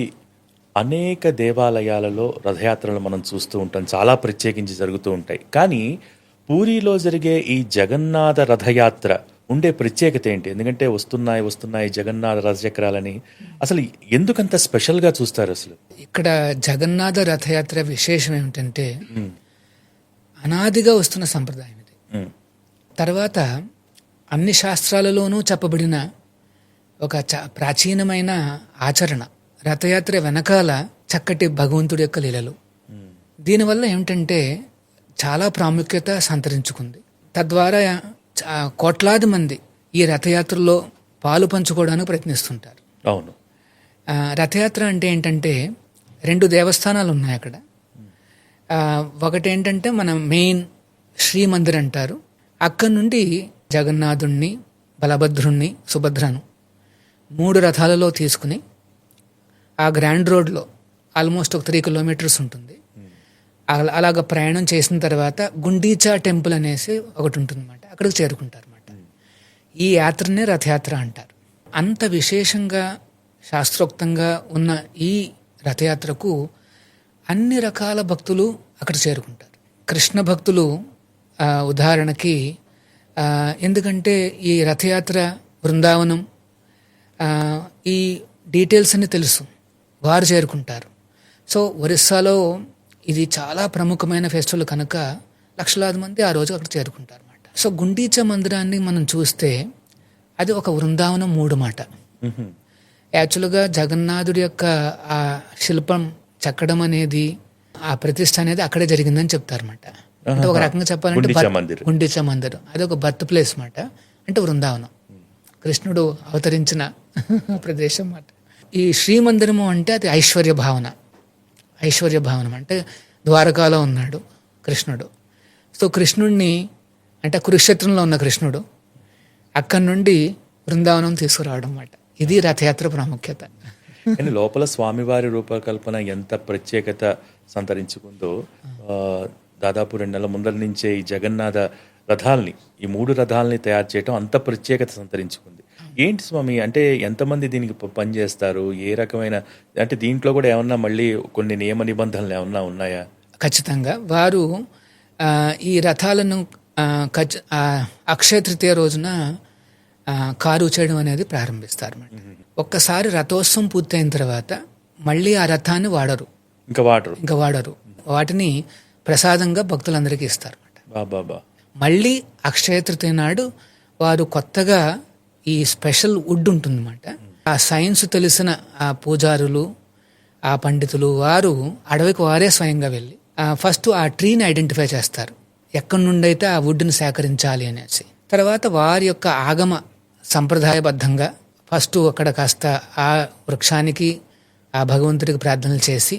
అనేక దేవాలయాలలో రథయాత్రలు మనం చూస్తూ ఉంటాం, చాలా ప్రత్యేకించి జరుగుతూ ఉంటాయి. కానీ పూరిలో జరిగే ఈ జగన్నాథ రథయాత్ర ఉండే ప్రత్యేకత ఏంటి? ఎందుకంటే వస్తున్నాయి జగన్నాథ రథచక్రాలని, అసలు ఎందుకంత స్పెషల్గా చూస్తారు అసలు? ఇక్కడ జగన్నాథ రథయాత్ర విశేషం ఏమిటంటే అనాదిగా వస్తున్న సంప్రదాయం ఇది. తర్వాత అన్ని శాస్త్రాలలోనూ చెప్పబడిన ఒక ప్రాచీనమైన ఆచరణ. రథయాత్ర వెనకాల చక్కటి భగవంతుడి యొక్క లీలలు. దీనివల్ల ఏమిటంటే చాలా ప్రాముఖ్యత సంతరించుకుంది. తద్వారా కోట్లాది మంది ఈ రథయాత్రలో పాలు పంచుకోవడానికి ప్రయత్నిస్తుంటారు. అవును. రథయాత్ర అంటే ఏంటంటే 2 దేవస్థానాలు ఉన్నాయి అక్కడ. ఒకటి ఏంటంటే మన మెయిన్ శ్రీమందిర్ అంటారు. అక్కడి నుండి జగన్నాథుణ్ణి, బలభద్రుణ్ణి, సుభద్రను 3 రథాలలో తీసుకుని ఆ గ్రాండ్ రోడ్లో ఆల్మోస్ట్ ఒక 3 కిలోమీటర్స్ ఉంటుంది. అలాగ ప్రయాణం చేసిన తర్వాత గుండీచా టెంపుల్ అనేసి ఒకటి ఉంటుందన్నమాట. అక్కడికి చేరుకుంటారు అన్నమాట. ఈ యాత్రనే రథయాత్ర అంటారు. అంత విశేషంగా శాస్త్రోక్తంగా ఉన్న ఈ రథయాత్రకు అన్ని రకాల భక్తులు అక్కడ చేరుకుంటారు. కృష్ణ భక్తులు ఉదాహరణకి ఎందుకంటే ఈ రథయాత్ర బృందావనం ఈ డీటెయిల్స్ అన్ని తెలుసు, వారు చేరుకుంటారు. సో ఒరిస్సాలో ఇది చాలా ప్రముఖమైన ఫెస్టివల్ కనుక లక్షలాది మంది ఆ రోజు అక్కడ చేరుకుంటారు అన్నమాట. సో గుండీచా మందిరాన్ని మనం చూస్తే అది ఒక బృందావనం 3 మాట. యాక్చువల్గా జగన్నాథుడి యొక్క ఆ శిల్పం చెక్కడం అనేది, ఆ ప్రతిష్ట అనేది అక్కడే జరిగిందని చెప్తారన్నమాట. అంటే ఒక రకంగా చెప్పాలంటే గుండీచా మందిరం అది ఒక బర్త్ ప్లేస్ మాట, అంటే బృందావనం, కృష్ణుడు అవతరించిన ప్రదేశం మాట. ఈ శ్రీమందిరము అంటే అది ఐశ్వర్య భావన అంటే ద్వారకాలో ఉన్నాడు కృష్ణుడు. సో కృష్ణుడిని అంటే కురుక్షేత్రంలో ఉన్న కృష్ణుడు అక్కడి నుండి బృందావనం తీసుకురావడం అన్నమాట. ఇది రథయాత్ర ప్రాముఖ్యత. కానీ లోపల స్వామివారి రూపకల్పన ఎంత ప్రత్యేకత సంతరించుకుందో, దాదాపు 2 నెలల ముందర నుంచే ఈ జగన్నాథ రథాల్ని, ఈ 3 రథాలని తయారు చేయడం అంత ప్రత్యేకత సంతరించుకుంది. ఏంటి స్వామి, అంటే ఎంతమంది దీనికి పనిచేస్తారు, ఏ రకమైన, అంటే దీంట్లో కూడా ఏమన్నా మళ్ళీ కొన్ని నియమ నిబంధనలు ఏమన్నా ఉన్నాయా? ఖచ్చితంగా వారు ఈ రథాలను అక్షయ తృతీయ రోజున కారు చేయడం అనేది ప్రారంభిస్తారు అన్నమాట. ఒక్కసారి రథోత్సవం పూర్తయిన తర్వాత మళ్ళీ ఆ రథాన్ని వాడరు, ఇంకా వాడరు. వాటిని ప్రసాదంగా భక్తులందరికీ ఇస్తారు అన్నమాట. మళ్ళీ అక్షయ తృతీయ నాడు వారు కొత్తగా ఈ స్పెషల్ వుడ్ ఉంటుందన్నమాట. ఆ సైన్స్ తెలిసిన ఆ పూజారులు, ఆ పండితులు వారు అడవికి వారే స్వయంగా వెళ్ళి ఫస్ట్ ఆ ట్రీని ఐడెంటిఫై చేస్తారు, ఎక్కడి నుండి అయితే ఆ వుడ్ని సేకరించాలి అనేసి. తర్వాత వారి యొక్క ఆగమ సంప్రదాయబద్ధంగా ఫస్ట్ అక్కడ కాస్త ఆ వృక్షానికి, ఆ భగవంతుడికి ప్రార్థనలు చేసి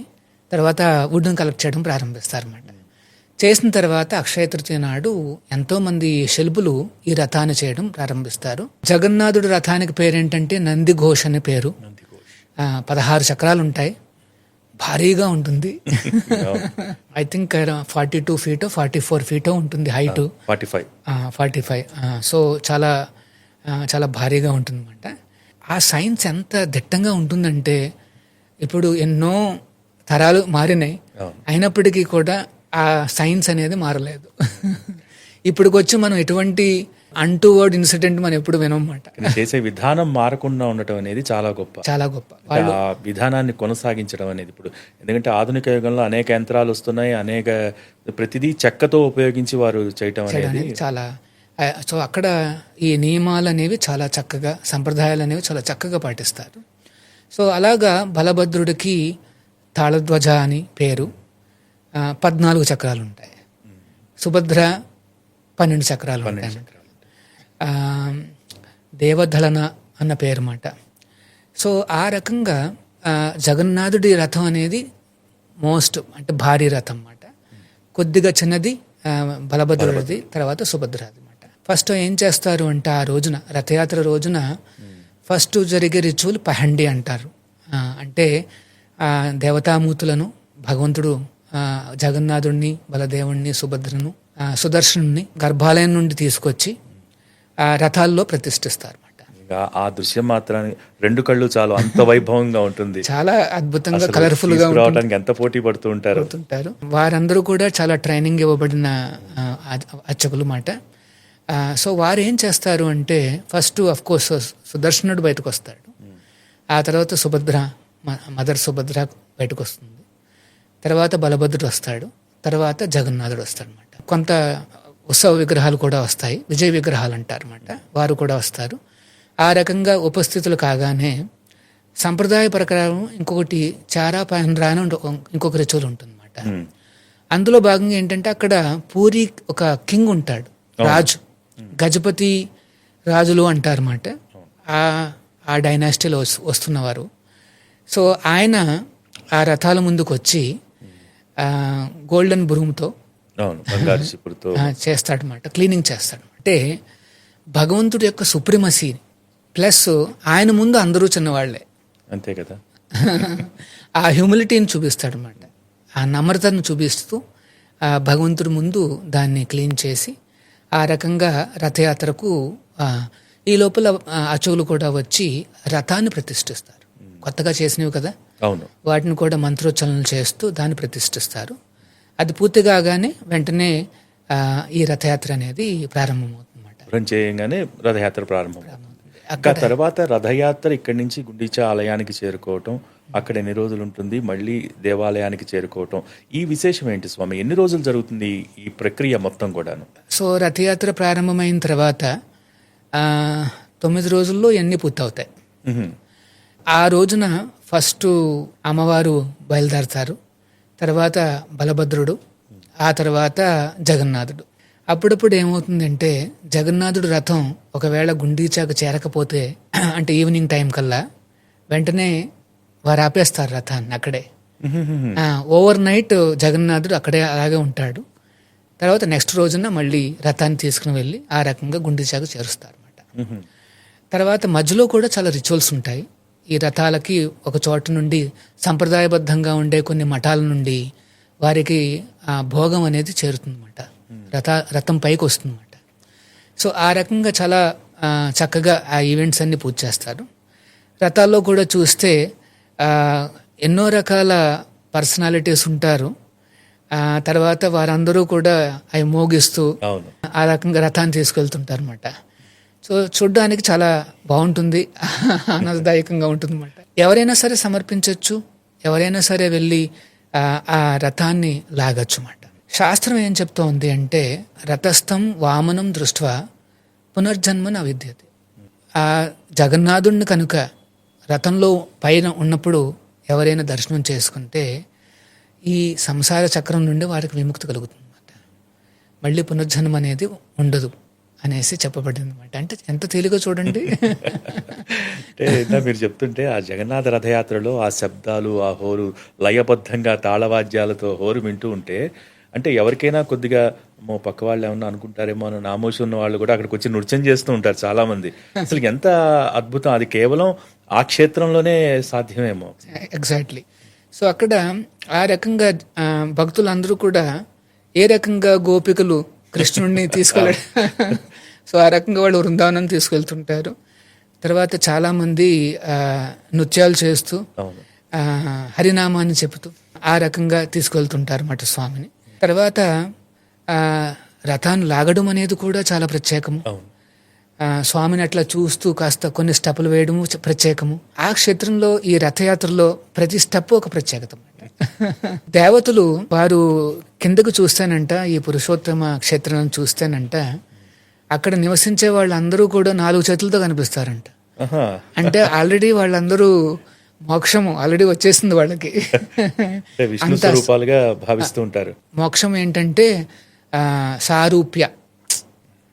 తర్వాత వుడ్ని కలెక్ట్ చేయడం ప్రారంభిస్తారన్నమాట. చేసిన తర్వాత అక్షయ తృతీయ నాడు ఎంతోమంది శిల్పులు ఈ రథాన్ని చేయడం ప్రారంభిస్తారు. జగన్నాథుడి రథానికి పేరేంటంటే నంది ఘోష్ అని పేరు. 16 చక్రాలు ఉంటాయి, భారీగా ఉంటుంది. ఐ థింక్ 42 feet 44 feet ఉంటుంది హైట్. 45. సో చాలా చాలా భారీగా ఉంటుంది అన్నమాట. ఆ సైన్స్ ఎంత దిట్టంగా ఉంటుందంటే ఇప్పుడు ఎన్నో తరాలు మారినాయి, అయినప్పటికీ కూడా ఆ సైన్స్ అనేది మారలేదు. ఇప్పటికొచ్చి మనం ఎటువంటి అన్టువర్డ్ ఇన్సిడెంట్ మనం ఎప్పుడు వినమాట. చేసే విధానం మారకుండా ఉండటం అనేది చాలా గొప్ప. ఆ విధానాన్ని కొనసాగించడం అనేది ఇప్పుడు, ఎందుకంటే ఆధునిక యుగంలో అనేక యంత్రాలు వస్తున్నాయి, ప్రతిదీ చెక్కతో ఉపయోగించి వారు చేయటం అనేది చాలా. సో అక్కడ ఈ నియమాలు అనేవి చాలా చక్కగా, సంప్రదాయాలు అనేవి చాలా చక్కగా పాటిస్తారు. సో అలాగా బలభద్రుడికి తాళధ్వజ అని పేరు, 14 చక్రాలు ఉంటాయి. సుభద్ర 12 చక్రాలు ఉంటాయి. దేవధళన అన్న పేరు మాట. సో ఆ రకంగా జగన్నాథుడి రథం అనేది మోస్ట్ అంటే భారీ రథం అన్నమాట. కొద్దిగా చిన్నది బలభద్రుడిది, తర్వాత సుభద్రది అన్నమాట. ఫస్ట్ ఏం చేస్తారు అంటే ఆ రోజున రథయాత్ర రోజున ఫస్ట్ జరిగే రిచువల్ పహండి అంటారు. అంటే దేవతామూర్తులను, భగవంతుడు జగన్నాథుడిని, బలదేవుణ్ణి, సుభద్రను, సుదర్శనుని గర్భాలయం నుండి తీసుకొచ్చి రథాల్లో ప్రతిష్ఠిస్తారు అన్నమాట. ఆ దృశ్యం మాత్రం 2 కళ్ళు చాలు, అంత వైభవంగా ఉంటుంది, చాలా అద్భుతంగా కలర్ఫుల్ గా రావడానికి ఎంత పోటీ పడుతూ ఉంటారు. వారందరూ కూడా చాలా ట్రైనింగ్ ఇవ్వబడిన అర్చకులు మాట. సో వారు ఏం చేస్తారు అంటే ఫస్ట్ అఫ్ కోర్స్ సుదర్శనుడు బయటకు వస్తాడు, ఆ తర్వాత సుభద్ర, మదర్ సుభద్ర బయటకు వస్తుంది, తర్వాత బలభద్రుడు వస్తాడు, తర్వాత జగన్నాథుడు వస్తాడు అనమాట. కొంత ఉత్సవ విగ్రహాలు కూడా వస్తాయి, విజయ విగ్రహాలు అంటారు అన్నమాట, వారు కూడా వస్తారు. ఆ రకంగా ఉపస్థితులు కాగానే సంప్రదాయ ప్రకారం ఇంకొకటి చారా పహన్రా అని ఇంకొక రిచువల్ ఉంటుంది అన్నమాట. అందులో భాగంగా ఏంటంటే అక్కడ పూరి ఒక కింగ్ ఉంటాడు, రాజు, గజపతి రాజులు అంటారు అన్నమాట. ఆ డైనాసిటీలో వస్తున్నవారు. సో ఆయన ఆ రథాల ముందుకు వచ్చి గోల్డెన్ బ్రూమ్తో అవును, బంగారు చిపురుతో చేస్తాడనమాట, క్లీనింగ్ చేస్తాడు. అంటే భగవంతుడి యొక్క సుప్రిమసీ ప్లస్ ఆయన ముందు అందరూ చిన్నవాళ్లే, అంతే కదా. ఆ హ్యూమిలిటీని చూపిస్తాడనమాట, ఆ నమ్రతను చూపిస్తూ ఆ భగవంతుడి ముందు దాన్ని క్లీన్ చేసి ఆ రకంగా రథయాత్రకు ఈ లోపల అచోలు కూడా వచ్చి రథాన్ని ప్రతిష్ఠిస్తారు. కొత్తగా చేసినవి కదా, అవును, వాటిని కూడా మంత్రోచ్చరణలు చేస్తూ దాన్ని ప్రతిష్ఠిస్తారు. అది పూర్తి కాగానే వెంటనే ఈ రథయాత్ర అనేది ప్రారంభమవుతుందన్నమాట. చేయగానే రథయాత్ర ప్రారంభం. అక్కడ తర్వాత రథయాత్ర ఇక్కడి నుంచి గుండీచా ఆలయానికి చేరుకోవటం, అక్కడ ఎన్ని రోజులు ఉంటుంది, మళ్ళీ దేవాలయానికి చేరుకోవటం, ఈ విశేషం ఏంటి స్వామి? ఎన్ని రోజులు జరుగుతుంది ఈ ప్రక్రియ మొత్తం కూడాను? సో రథయాత్ర ప్రారంభమైన తర్వాత 9 రోజుల్లో ఎన్ని పూర్తవుతాయి. ఆ రోజున ఫస్ట్ అమ్మవారు బయలుదేరతారు, తర్వాత బలభద్రుడు, ఆ తర్వాత జగన్నాథుడు. అప్పుడప్పుడు ఏమవుతుందంటే జగన్నాథుడు రథం ఒకవేళ గుండీచాకు చేరకపోతే అంటే ఈవినింగ్ టైం కల్లా వెంటనే వారు ఆపేస్తారు రథాన్ని అక్కడే. ఓవర్ నైట్ జగన్నాథుడు అక్కడే అలాగే ఉంటాడు. తర్వాత నెక్స్ట్ రోజున మళ్ళీ రథాన్ని తీసుకుని వెళ్ళి ఆ రకంగా గుండీచాకు చేరుస్తారు అన్నమాట. తర్వాత మధ్యలో కూడా చాలా రిచువల్స్ ఉంటాయి. ఈ రథాలకి ఒక చోట నుండి సంప్రదాయబద్ధంగా ఉండే కొన్ని మఠాల నుండి వారికి ఆ భోగం అనేది చేరుతుందన్నమాట, రథం పైకి వస్తుందన్నమాట. సో ఆ రకంగా చాలా చక్కగా ఆ ఈవెంట్స్ అన్ని పూర్తి చేస్తారు. రథాల్లో కూడా చూస్తే ఎన్నో రకాల పర్సనాలిటీస్ ఉంటారు. తర్వాత వారందరూ కూడా అవి మోగిస్తూ ఆ రకంగా రథాన్ని తీసుకెళ్తుంటారు అన్నమాట. సో చూడ్డానికి చాలా బాగుంటుంది, ఆనందదాయకంగా ఉంటుంది అన్నమాట. ఎవరైనా సరే సమర్పించవచ్చు, ఎవరైనా సరే వెళ్ళి ఆ రథాన్ని లాగచ్చు అన్నమాట. శాస్త్రం ఏం చెప్తోంది అంటే రథస్థం వామనం దృష్ట్వా పునర్జన్మన విద్యతే. ఆ జగన్నాథుడిని కనుక రథంలో పైన ఉన్నప్పుడు ఎవరైనా దర్శనం చేసుకుంటే ఈ సంసార చక్రం నుండి వారికి విముక్తి కలుగుతుంది అన్నమాట, మళ్ళీ పునర్జన్మ అనేది ఉండదు అనేసి చెప్పబడింది అనమాట. అంటే ఎంత తేలిగా చూడండి. అంటే మీరు చెప్తుంటే ఆ జగన్నాథ రథయాత్రలో ఆ శబ్దాలు, ఆ హోరు లయబద్ధంగా తాళవాద్యాలతో హోరు వింటూ ఉంటే అంటే ఎవరికైనా కొద్దిగా పక్క వాళ్ళు ఏమన్నా అనుకుంటారేమో అని నామోషి ఉన్న వాళ్ళు కూడా అక్కడికి వచ్చి నృత్యం చేస్తూ ఉంటారు చాలా మంది. అసలు ఎంత అద్భుతం, అది కేవలం ఆ క్షేత్రంలోనే సాధ్యమేమో. ఎగ్జాక్ట్లీ. సో అక్కడ ఆ రకంగా భక్తులందరూ కూడా ఏ రకంగా గోపికలు కృష్ణుడిని తీసుకెళ్ళ సో ఆ రకంగా వాళ్ళు వృందావనం తీసుకెళ్తుంటారు. తర్వాత చాలామంది నృత్యాలు చేస్తూ హరినామాన్ని చెబుతూ ఆ రకంగా తీసుకెళ్తుంటారు అన్నమాట స్వామిని. తర్వాత రథాన్ని లాగడం అనేది కూడా చాలా ప్రత్యేకము. స్వామిని అట్లా చూస్తూ కాస్త కొన్ని స్టెప్పులు వేయడము ప్రత్యేకము. ఆ క్షేత్రంలో ఈ రథయాత్రలో ప్రతి స్టెప్ ఒక ప్రత్యేకత. దేవతలు వారు కిందకు చూస్తేనంట, ఈ పురుషోత్తమ క్షేత్రం చూస్తేనంట అక్కడ నివసించే వాళ్ళందరూ కూడా 4 చేతులతో కనిపిస్తారంట. అంటే ఆల్రెడీ వాళ్ళందరూ మోక్షము ఆల్రెడీ వచ్చేసింది వాళ్ళకి. భావిస్తూ ఉంటారు. మోక్షం ఏంటంటే సారూప్య,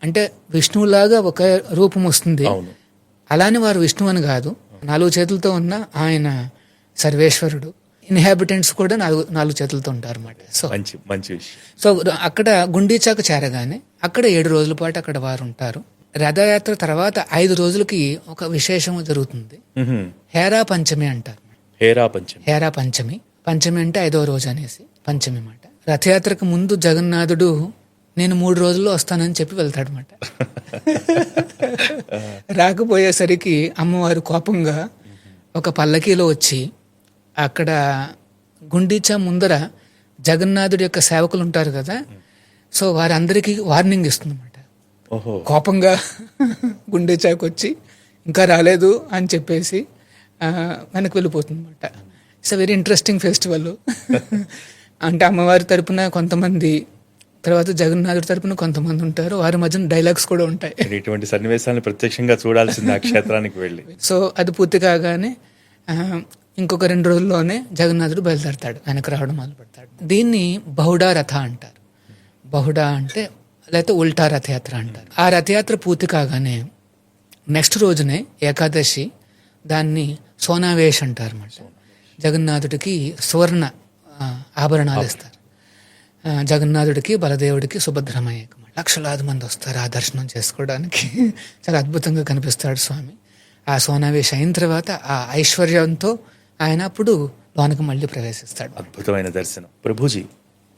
అంటే విష్ణువులాగా ఒక రూపం వస్తుంది. అలానే వారు విష్ణువు అని కాదు, 4 చేతులతో ఉన్న ఆయన సర్వేశ్వరుడు. ఇన్హాబిటెంట్స్ కూడా 4 చేతులతో ఉంటారు అన్నమాట. సో మంచి విషయం. సో అక్కడ గుండీచాకు చేరగానే అక్కడ 7 రోజుల పాటు అక్కడ వారు ఉంటారు. రథయాత్ర తర్వాత 5 రోజులకి ఒక విశేషం జరుగుతుంది. హేరా పంచమి అంటారు. హేరా పంచమి, పంచమి అంటే 5వ రోజు అనేసి పంచమి అన్నమాట. రథయాత్రకు ముందు జగన్నాథుడు నేను 3 రోజుల్లో వస్తానని చెప్పి వెళ్తాడనమాట. రాకపోయేసరికి అమ్మవారు కోపంగా ఒక పల్లకీలో వచ్చి అక్కడ గుండీచా ముందర జగన్నాథుడి యొక్క సేవకులు ఉంటారు కదా, సో వారందరికీ వార్నింగ్ ఇస్తుందన్నమాట. కోపంగా గుండీచాకు వచ్చి ఇంకా రాలేదు అని చెప్పేసి వెనక్కి వెళ్ళిపోతుంది అనమాట. It's a very interesting festival. అంటే అమ్మవారి తరపున కొంతమంది, తర్వాత జగన్నాథుడి తరపున కొంతమంది ఉంటారు, వారి మధ్యన డైలాగ్స్ కూడా ఉంటాయి. ఇటువంటి సన్నివేశాలను ప్రత్యక్షంగా చూడాల్సింది ఆ క్షేత్రానికి వెళ్ళి. సో అది పూర్తి కాగానే ఇంకొక 2 రోజుల్లోనే జగన్నాథుడు బయలుదేరతాడు, వెనక్కి రావడం మొదలు పెడతాడు. దీన్ని బహుడా రథ అంటారు. బహుడా అంటే లేకపోతే ఉల్టా రథయాత్ర అంటారు. ఆ రథయాత్ర పూర్తి కాగానే నెక్స్ట్ రోజునే ఏకాదశి దాన్ని సోనావేష్ అంటారు అన్నమాట. జగన్నాథుడికి సువర్ణ ఆభరణాలు ఇస్తారు. జగన్నాథుడికి, బలదేవుడికి, సుభద్రమయ్యకి లక్షలాది మంది వస్తారు ఆ దర్శనం చేసుకోవడానికి. చాలా అద్భుతంగా కనిపిస్తాడు స్వామి. ఆ సోనావేష్ అయిన తర్వాత ఆ ఐశ్వర్యంతో ఆయన అప్పుడు లోనికి మళ్ళీ ప్రవేశిస్తాడు. అద్భుతమైన దర్శనం. ప్రభుజీ,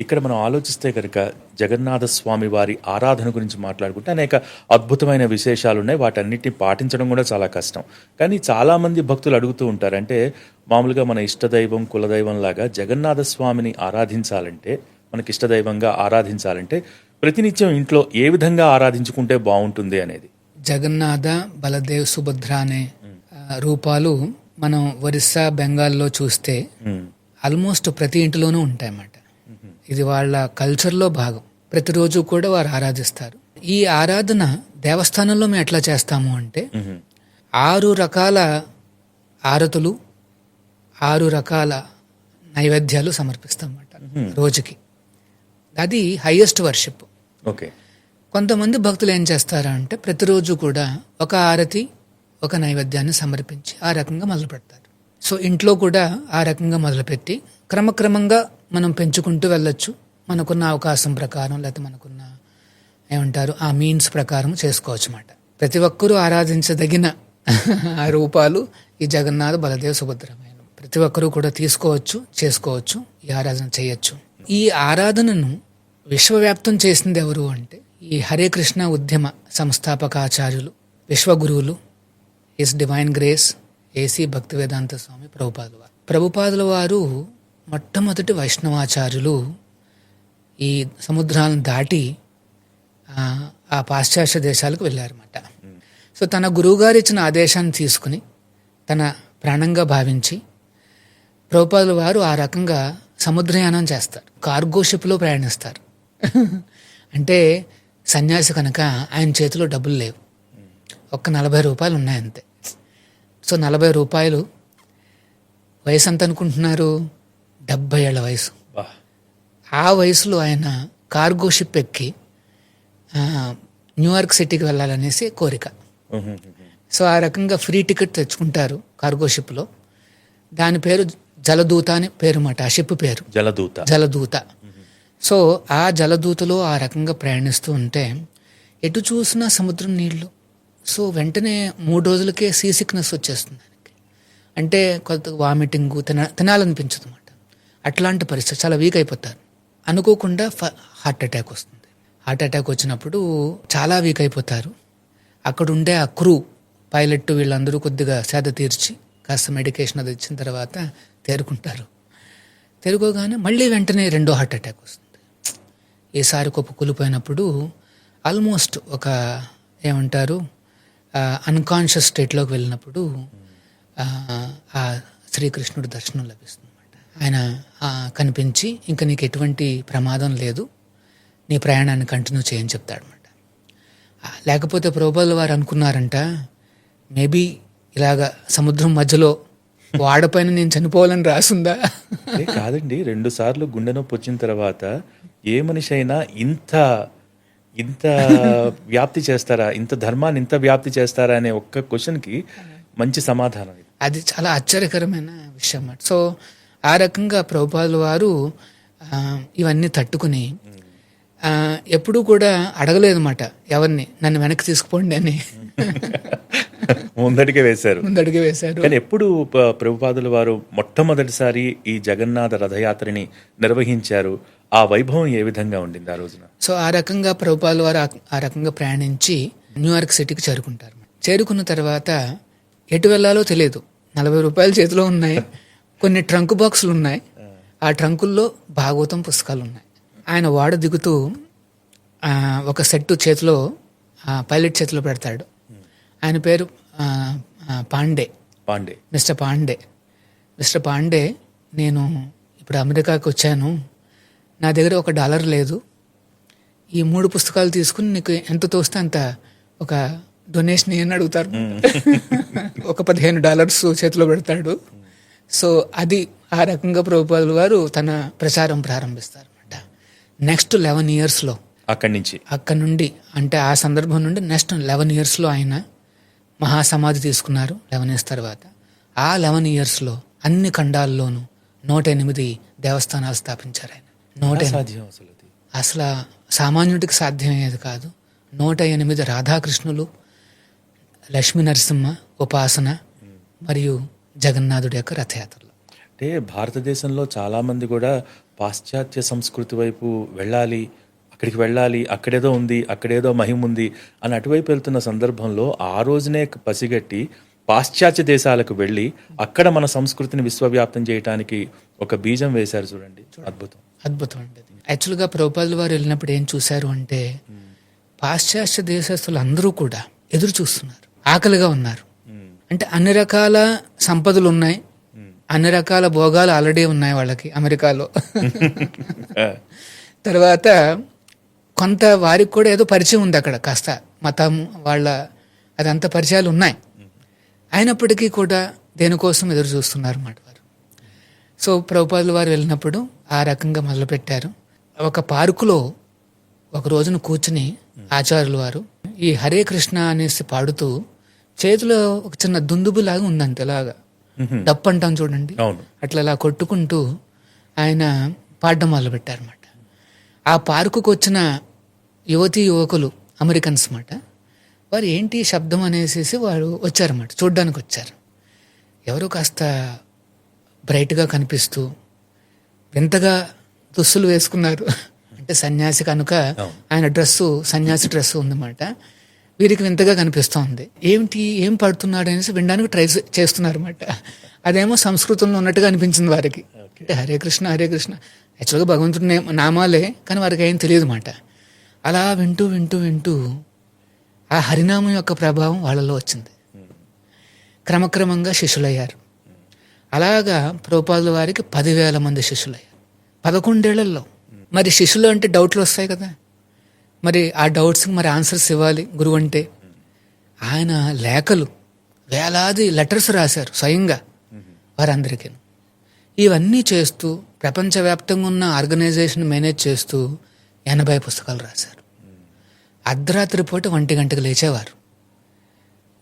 ఇక్కడ మనం ఆలోచిస్తే కనుక జగన్నాథ స్వామి వారి ఆరాధన గురించి మాట్లాడుకుంటే అనేక అద్భుతమైన విశేషాలు ఉన్నాయి. వాటన్నిటిని పాటించడం కూడా చాలా కష్టం. కానీ చాలామంది భక్తులు అడుగుతూ ఉంటారు, అంటే మామూలుగా మన ఇష్టదైవం కులదైవం లాగా జగన్నాథ స్వామిని ఆరాధించాలంటే, మనకి ఇష్టదైవంగా ఆరాధించాలంటే ప్రతినిత్యం ఇంట్లో ఏ విధంగా ఆరాధించుకుంటే బాగుంటుంది అనేది. జగన్నాథ, బలదేవ్, సుభద్ర అనే రూపాలు మనం ఒరిస్సా, బెంగాల్లో చూస్తే ఆల్మోస్ట్ ప్రతి ఇంటిలోనూ ఉంటాయన్నమాట. ఇది వాళ్ళ కల్చర్లో భాగం. ప్రతిరోజు కూడా వారు ఆరాధిస్తారు. ఈ ఆరాధన దేవస్థానంలో మేము ఎట్లా చేస్తాము అంటే 6 రకాల ఆరతులు, 6 రకాల నైవేద్యాలు సమర్పిస్తాం అన్నమాట రోజుకి. అది హైయెస్ట్ వర్షిప్. ఓకే. కొంతమంది భక్తులు ఏం చేస్తారా అంటే ప్రతిరోజు కూడా ఒక ఆరతి, ఒక నైవేద్యాన్ని సమర్పించి ఆ రకంగా మొదలు పెడతారు. సో ఇంట్లో కూడా ఆ రకంగా మొదలుపెట్టి క్రమక్రమంగా మనం పెంచుకుంటూ వెళ్ళొచ్చు. మనకున్న అవకాశం ప్రకారం, లేకపోతే మనకున్న ఏమంటారు ఆ మీన్స్ ప్రకారం చేసుకోవచ్చు అన్నమాట. ప్రతి ఒక్కరూ ఆరాధించదగిన ఆ రూపాలు ఈ జగన్నాథ, బలదేవ, సుభద్రమైన ప్రతి ఒక్కరూ కూడా తీసుకోవచ్చు, చేసుకోవచ్చు, ఈ ఆరాధన చేయొచ్చు. ఈ ఆరాధనను విశ్వవ్యాప్తం చేసింది ఎవరు అంటే ఈ హరే కృష్ణ ఉద్యమ సంస్థాపకాచార్యులు, విశ్వగురువులు, his divine grace AC Bhaktivedanta Swami ప్రభుపాదుల వారు. ప్రభుపాదుల వారు మొట్టమొదటి వైష్ణవాచార్యులు. ఈ సముద్రాలను దాటి ఆ పాశ్చాత్య దేశాలకు వెళ్ళారన్నమాట. సో తన గురువుగారు ఇచ్చిన ఆదేశాన్ని తీసుకుని తన ప్రాణంగా భావించి ప్రభుపాదుల వారు ఆ రకంగా సముద్రయానం చేస్తారు. కార్గో షిప్లో ప్రయాణిస్తారు. అంటే సన్యాసి కనుక ఆయన చేతిలో డబ్బులు లేవు, ఒక్క 40 రూపాయలు ఉన్నాయంతే. సో 40 రూపాయలు, వయసు ఎంత అనుకుంటున్నారు? 70 ఏళ్ల వయసు. ఆ వయసులో ఆయన కార్గో షిప్ ఎక్కి న్యూయార్క్ సిటీకి వెళ్ళాలనేసి కోరిక. సో ఆ రకంగా ఫ్రీ టికెట్ తెచ్చుకుంటారు కార్గో షిప్లో. దాని పేరు జలదూత అని పేరు మాట. ఆ షిప్ పేరు జలదూత. సో ఆ జలదూతలో ఆ రకంగా ప్రయాణిస్తూ ఉంటే ఎటు చూసినా సముద్రం నీళ్లు. సో వెంటనే 3 రోజులకే సీ సిక్నెస్ వచ్చేస్తుంది ఆయనకి. అంటే కొంత వామిటింగ్, తినాలనిపించదు అన్నమాట. అట్లాంటి పరిస్థితి, చాలా వీక్ అయిపోతారు. అనుకోకుండా హార్ట్ అటాక్ వస్తుంది. హార్ట్ అటాక్ వచ్చినప్పుడు చాలా వీక్ అయిపోతారు. అక్కడ ఉండే ఆ క్రూ, పైలట్ వీళ్ళందరూ కొద్దిగా సేద తీర్చి కాస్త మెడికేషన్ అది ఇచ్చిన తర్వాత తేరుకుంటారు. తెరుకోగానే మళ్ళీ వెంటనే 2వ హార్ట్ అటాక్ వస్తుంది. ఈసారి కూలిపోయినప్పుడు ఆల్మోస్ట్ ఒక ఏమంటారు అన్కాన్షియస్ స్టేట్లోకి వెళ్ళినప్పుడు ఆ శ్రీకృష్ణుడి దర్శనం లభిస్తుంది అన్నమాట. ఆయన కనిపించి ఇంకా నీకు ఎటువంటి ప్రమాదం లేదు, నీ ప్రయాణాన్ని కంటిన్యూ చేయని చెప్తాడనమాట. లేకపోతే ప్రభుపాదుల వారు అనుకున్నారంట, మేబీ ఇలాగా సముద్రం మధ్యలో వాడపైన నేను చనిపోవాలని రాసుందా? కాదండి, 2 సార్లు గుండె నొప్పి వచ్చిన తర్వాత ఏ మనిషి అయినా ఇంత వ్యాప్తి చేస్తారా, ఇంత ధర్మాన్ని ఇంత వ్యాప్తి చేస్తారా అనే ఒక్క క్వశ్చన్కి మంచి సమాధానం. అది చాలా ఆశ్చర్యకరమైన విషయం అన్నమాట. సో ఆ రకంగా ప్రభుపాదుల వారు ఇవన్నీ తట్టుకుని ఎప్పుడూ కూడా అడగలేదు అన్నమాట ఎవరిని, నన్ను వెనక్కి తీసుకుపోండి అని. ముందడిగే వేశారు. కానీ ఎప్పుడు ప్రభుపాదుల వారు మొట్టమొదటిసారి ఈ జగన్నాథ రథయాత్రని నిర్వహించారు, ఆ వైభవం ఏ విధంగా ఉండింది ఆ రోజున? సో ఆ రకంగా ప్రభుపాదుల వారు ఆ రకంగా ప్రయాణించి న్యూయార్క్ సిటీకి చేరుకుంటారు. చేరుకున్న తర్వాత ఎటు వెళ్ళాలో తెలియదు. 40 రూపాయలు చేతిలో ఉన్నాయి, కొన్ని ట్రంక్ బాక్సులు ఉన్నాయి. ఆ ట్రంకుల్లో భాగవతం పుస్తకాలు ఉన్నాయి. ఆయన వాడ దిగుతూ ఒక సెట్టు చేతిలో పైలట్ చేతిలో పెడతాడు. ఆయన పేరు పాండే, మిస్టర్ పాండే, నేను ఇప్పుడు అమెరికాకి వచ్చాను, నా దగ్గర $1 లేదు, ఈ 3 పుస్తకాలు తీసుకుని నీకు ఎంత తోస్తే అంత ఒక డొనేషన్ ఏమని అడుగుతారు. ఒక $15 చేతిలో పెడతాడు. సో అది ఆ రకంగా ప్రభుపాదుల వారు తన ప్రచారం ప్రారంభిస్తారు అనమాట. నెక్స్ట్ 11 ఇయర్స్లో అక్కడి నుండి అంటే ఆ సందర్భం నుండి నెక్స్ట్ 11 ఇయర్స్లో ఆయన మహాసమాధి తీసుకున్నారు 11 ఇయర్స్ తర్వాత. ఆ 11 ఇయర్స్లో అన్ని ఖండాల్లోనూ 108 దేవస్థానాలు స్థాపించారు ఆయన. 108 సాధ్యం అసలు అది? అసలు సామాన్యుడికి సాధ్యమయ్యేది కాదు. 108 రాధాకృష్ణులు, లక్ష్మీ నరసింహ ఉపాసన మరియు జగన్నాథుడి యొక్క రథయాత్రలు. అంటే భారతదేశంలో చాలామంది కూడా పాశ్చాత్య సంస్కృతి వైపు వెళ్ళాలి, అక్కడికి వెళ్ళాలి, అక్కడేదో ఉంది, అక్కడేదో మహిమ ఉంది అని అటువైపు వెళ్తున్న సందర్భంలో ఆ రోజునే పసిగట్టి పాశ్చాత్య దేశాలకు వెళ్ళి అక్కడ మన సంస్కృతిని విశ్వవ్యాప్తం చేయడానికి ఒక బీజం వేశారు. చూడండి, అద్భుతం. అద్భుతం అండి. యాక్చువల్గా ప్రభుపాదుల వారు వెళ్ళినప్పుడు ఏం చూశారు అంటే పాశ్చాత్య దేశస్తులు అందరూ కూడా ఎదురు చూస్తున్నారు, ఆకలిగా ఉన్నారు. అంటే అన్ని రకాల సంపదలు ఉన్నాయి, అన్ని రకాల భోగాలు ఆల్రెడీ ఉన్నాయి వాళ్ళకి అమెరికాలో. తర్వాత కొంత వారికి కూడా ఏదో పరిచయం ఉంది అక్కడ, కాస్త మతం వాళ్ళ అదంతా పరిచయాలు ఉన్నాయి. అయినప్పటికీ కూడా దేనికోసం ఎదురు చూస్తున్నారు అన్నమాట వారు. సో ప్రభుపాదుల వారు వెళ్ళినప్పుడు ఆ రకంగా మొదలుపెట్టారు. ఒక పార్కులో ఒక రోజున కూర్చుని ఆచార్యుల వారు ఈ హరే కృష్ణ అనేసి పాడుతూ చేతిలో ఒక చిన్న దుందుబులాగా ఉందంటే ఇలాగా డప్పు అంటాం చూడండి, అట్లా అలా కొట్టుకుంటూ ఆయన పాడడం మొదలుపెట్టారన్నమాట. ఆ పార్కుకు వచ్చిన యువతీ యువకులు అమెరికన్స్ అన్నమాట. వారు ఏంటి శబ్దం అనేసి వారు వచ్చారన్నమాట, చూడ్డానికి వచ్చారు. ఎవరో కాస్త బ్రైట్గా కనిపిస్తూ వింతగా దుస్తులు వేసుకున్నారు. అంటే సన్యాసి కనుక ఆయన డ్రెస్సు సన్యాసి డ్రెస్సు ఉందన్నమాట. వీరికి వింతగా కనిపిస్తూ ఉంది. ఏం పడుతున్నాడు అనేసి వినడానికి ట్రై చేస్తున్నారు అన్నమాట. అదేమో సంస్కృతంలో ఉన్నట్టుగా అనిపించింది వారికి. అంటే హరే కృష్ణ హరే కృష్ణ యాక్చువల్గా భగవంతుడి నామాలే, కానీ వారికి ఏం తెలియదు అన్నమాట. అలా వింటూ వింటూ వింటూ ఆ హరినామం యొక్క ప్రభావం వాళ్ళలో వచ్చింది. క్రమక్రమంగా శిష్యులయ్యారు. అలాగా ప్రభుపాదుల వారికి 10,000 మంది శిష్యులయ్యారు 11 ఏళ్లలో. మరి శిష్యులు అంటే డౌట్లు వస్తాయి కదా, మరి ఆ డౌట్స్కి మరి ఆన్సర్స్ ఇవ్వాలి గురువు అంటే. ఆయన లేఖలు వేలాది లెటర్స్ రాశారు స్వయంగా వారందరికీ. ఇవన్నీ చేస్తూ ప్రపంచవ్యాప్తంగా ఉన్న ఆర్గనైజేషన్ మేనేజ్ చేస్తూ 80 పుస్తకాలు రాశారు. అర్ధరాత్రి పూట 1 గంటకు లేచేవారు.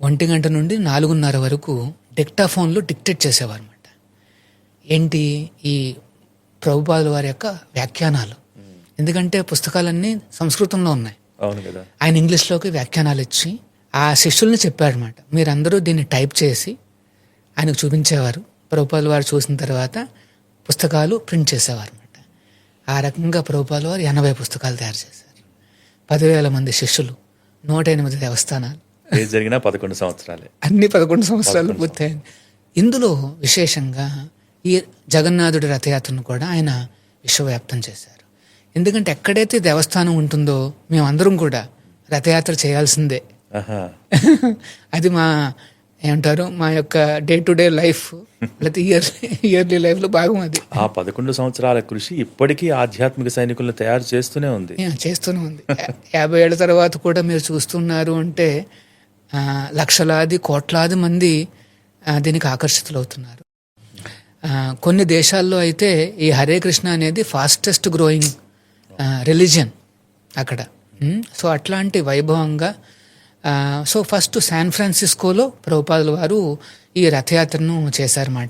1 గంట నుండి 4:30 వరకు డిక్టాఫోన్లో డిక్టేట్ చేసేవారు అన్నమాట. ఏంటి ఈ ప్రభుపాదుల వారి యొక్క వ్యాఖ్యానాలు. ఎందుకంటే పుస్తకాలన్నీ సంస్కృతంలో ఉన్నాయి, ఆయన ఇంగ్లీష్లోకి వ్యాఖ్యానాలు ఇచ్చి ఆ శిష్యుల్ని చెప్పారన్నమాట. మీరందరూ దీన్ని టైప్ చేసి ఆయనకు చూపించేవారు. ప్రభుపాదుల వారు చూసిన తర్వాత పుస్తకాలు ప్రింట్ చేసేవారు అన్నమాట. ఆ రకంగా ప్రభుపాదుల వారు 80 పుస్తకాలు తయారు చేశారు. 10,000 మంది శిష్యులు, 108 దేవస్థానాలు. జరిగిన 11 సంవత్సరాలే, అన్ని 11 సంవత్సరాలు పూర్తయింది. ఇందులో విశేషంగా ఈ జగన్నాథుడి రథయాత్రను కూడా ఆయన విశ్వవ్యాప్తం చేశారు. ఎందుకంటే ఎక్కడైతే దేవస్థానం ఉంటుందో మేమందరం కూడా రథయాత్ర చేయాల్సిందే. అది మా ఏమంటారు మా యొక్క డే టు డే లైఫ్, లేకపోతే ఇయర్లీ లైఫ్లో భాగం. అది ఆ 11 సంవత్సరాల కృషి ఇప్పటికీ ఆధ్యాత్మిక సైనికులను తయారు చేస్తూనే ఉంది. 50 ఏళ్ల తర్వాత కూడా మీరు చూస్తున్నారు అంటే లక్షలాది కోట్లాది మంది దీనికి ఆకర్షితులవుతున్నారు. కొన్ని దేశాల్లో అయితే ఈ హరే కృష్ణ అనేది ఫాస్టెస్ట్ గ్రోయింగ్ రిలీజియన్ అక్కడ. సో అట్లాంటి వైభవంగా సో ఫస్ట్ శాన్ ఫ్రాన్సిస్కోలో ప్రభుపాదుల వారు ఈ రథయాత్రను చేశారన్నమాట.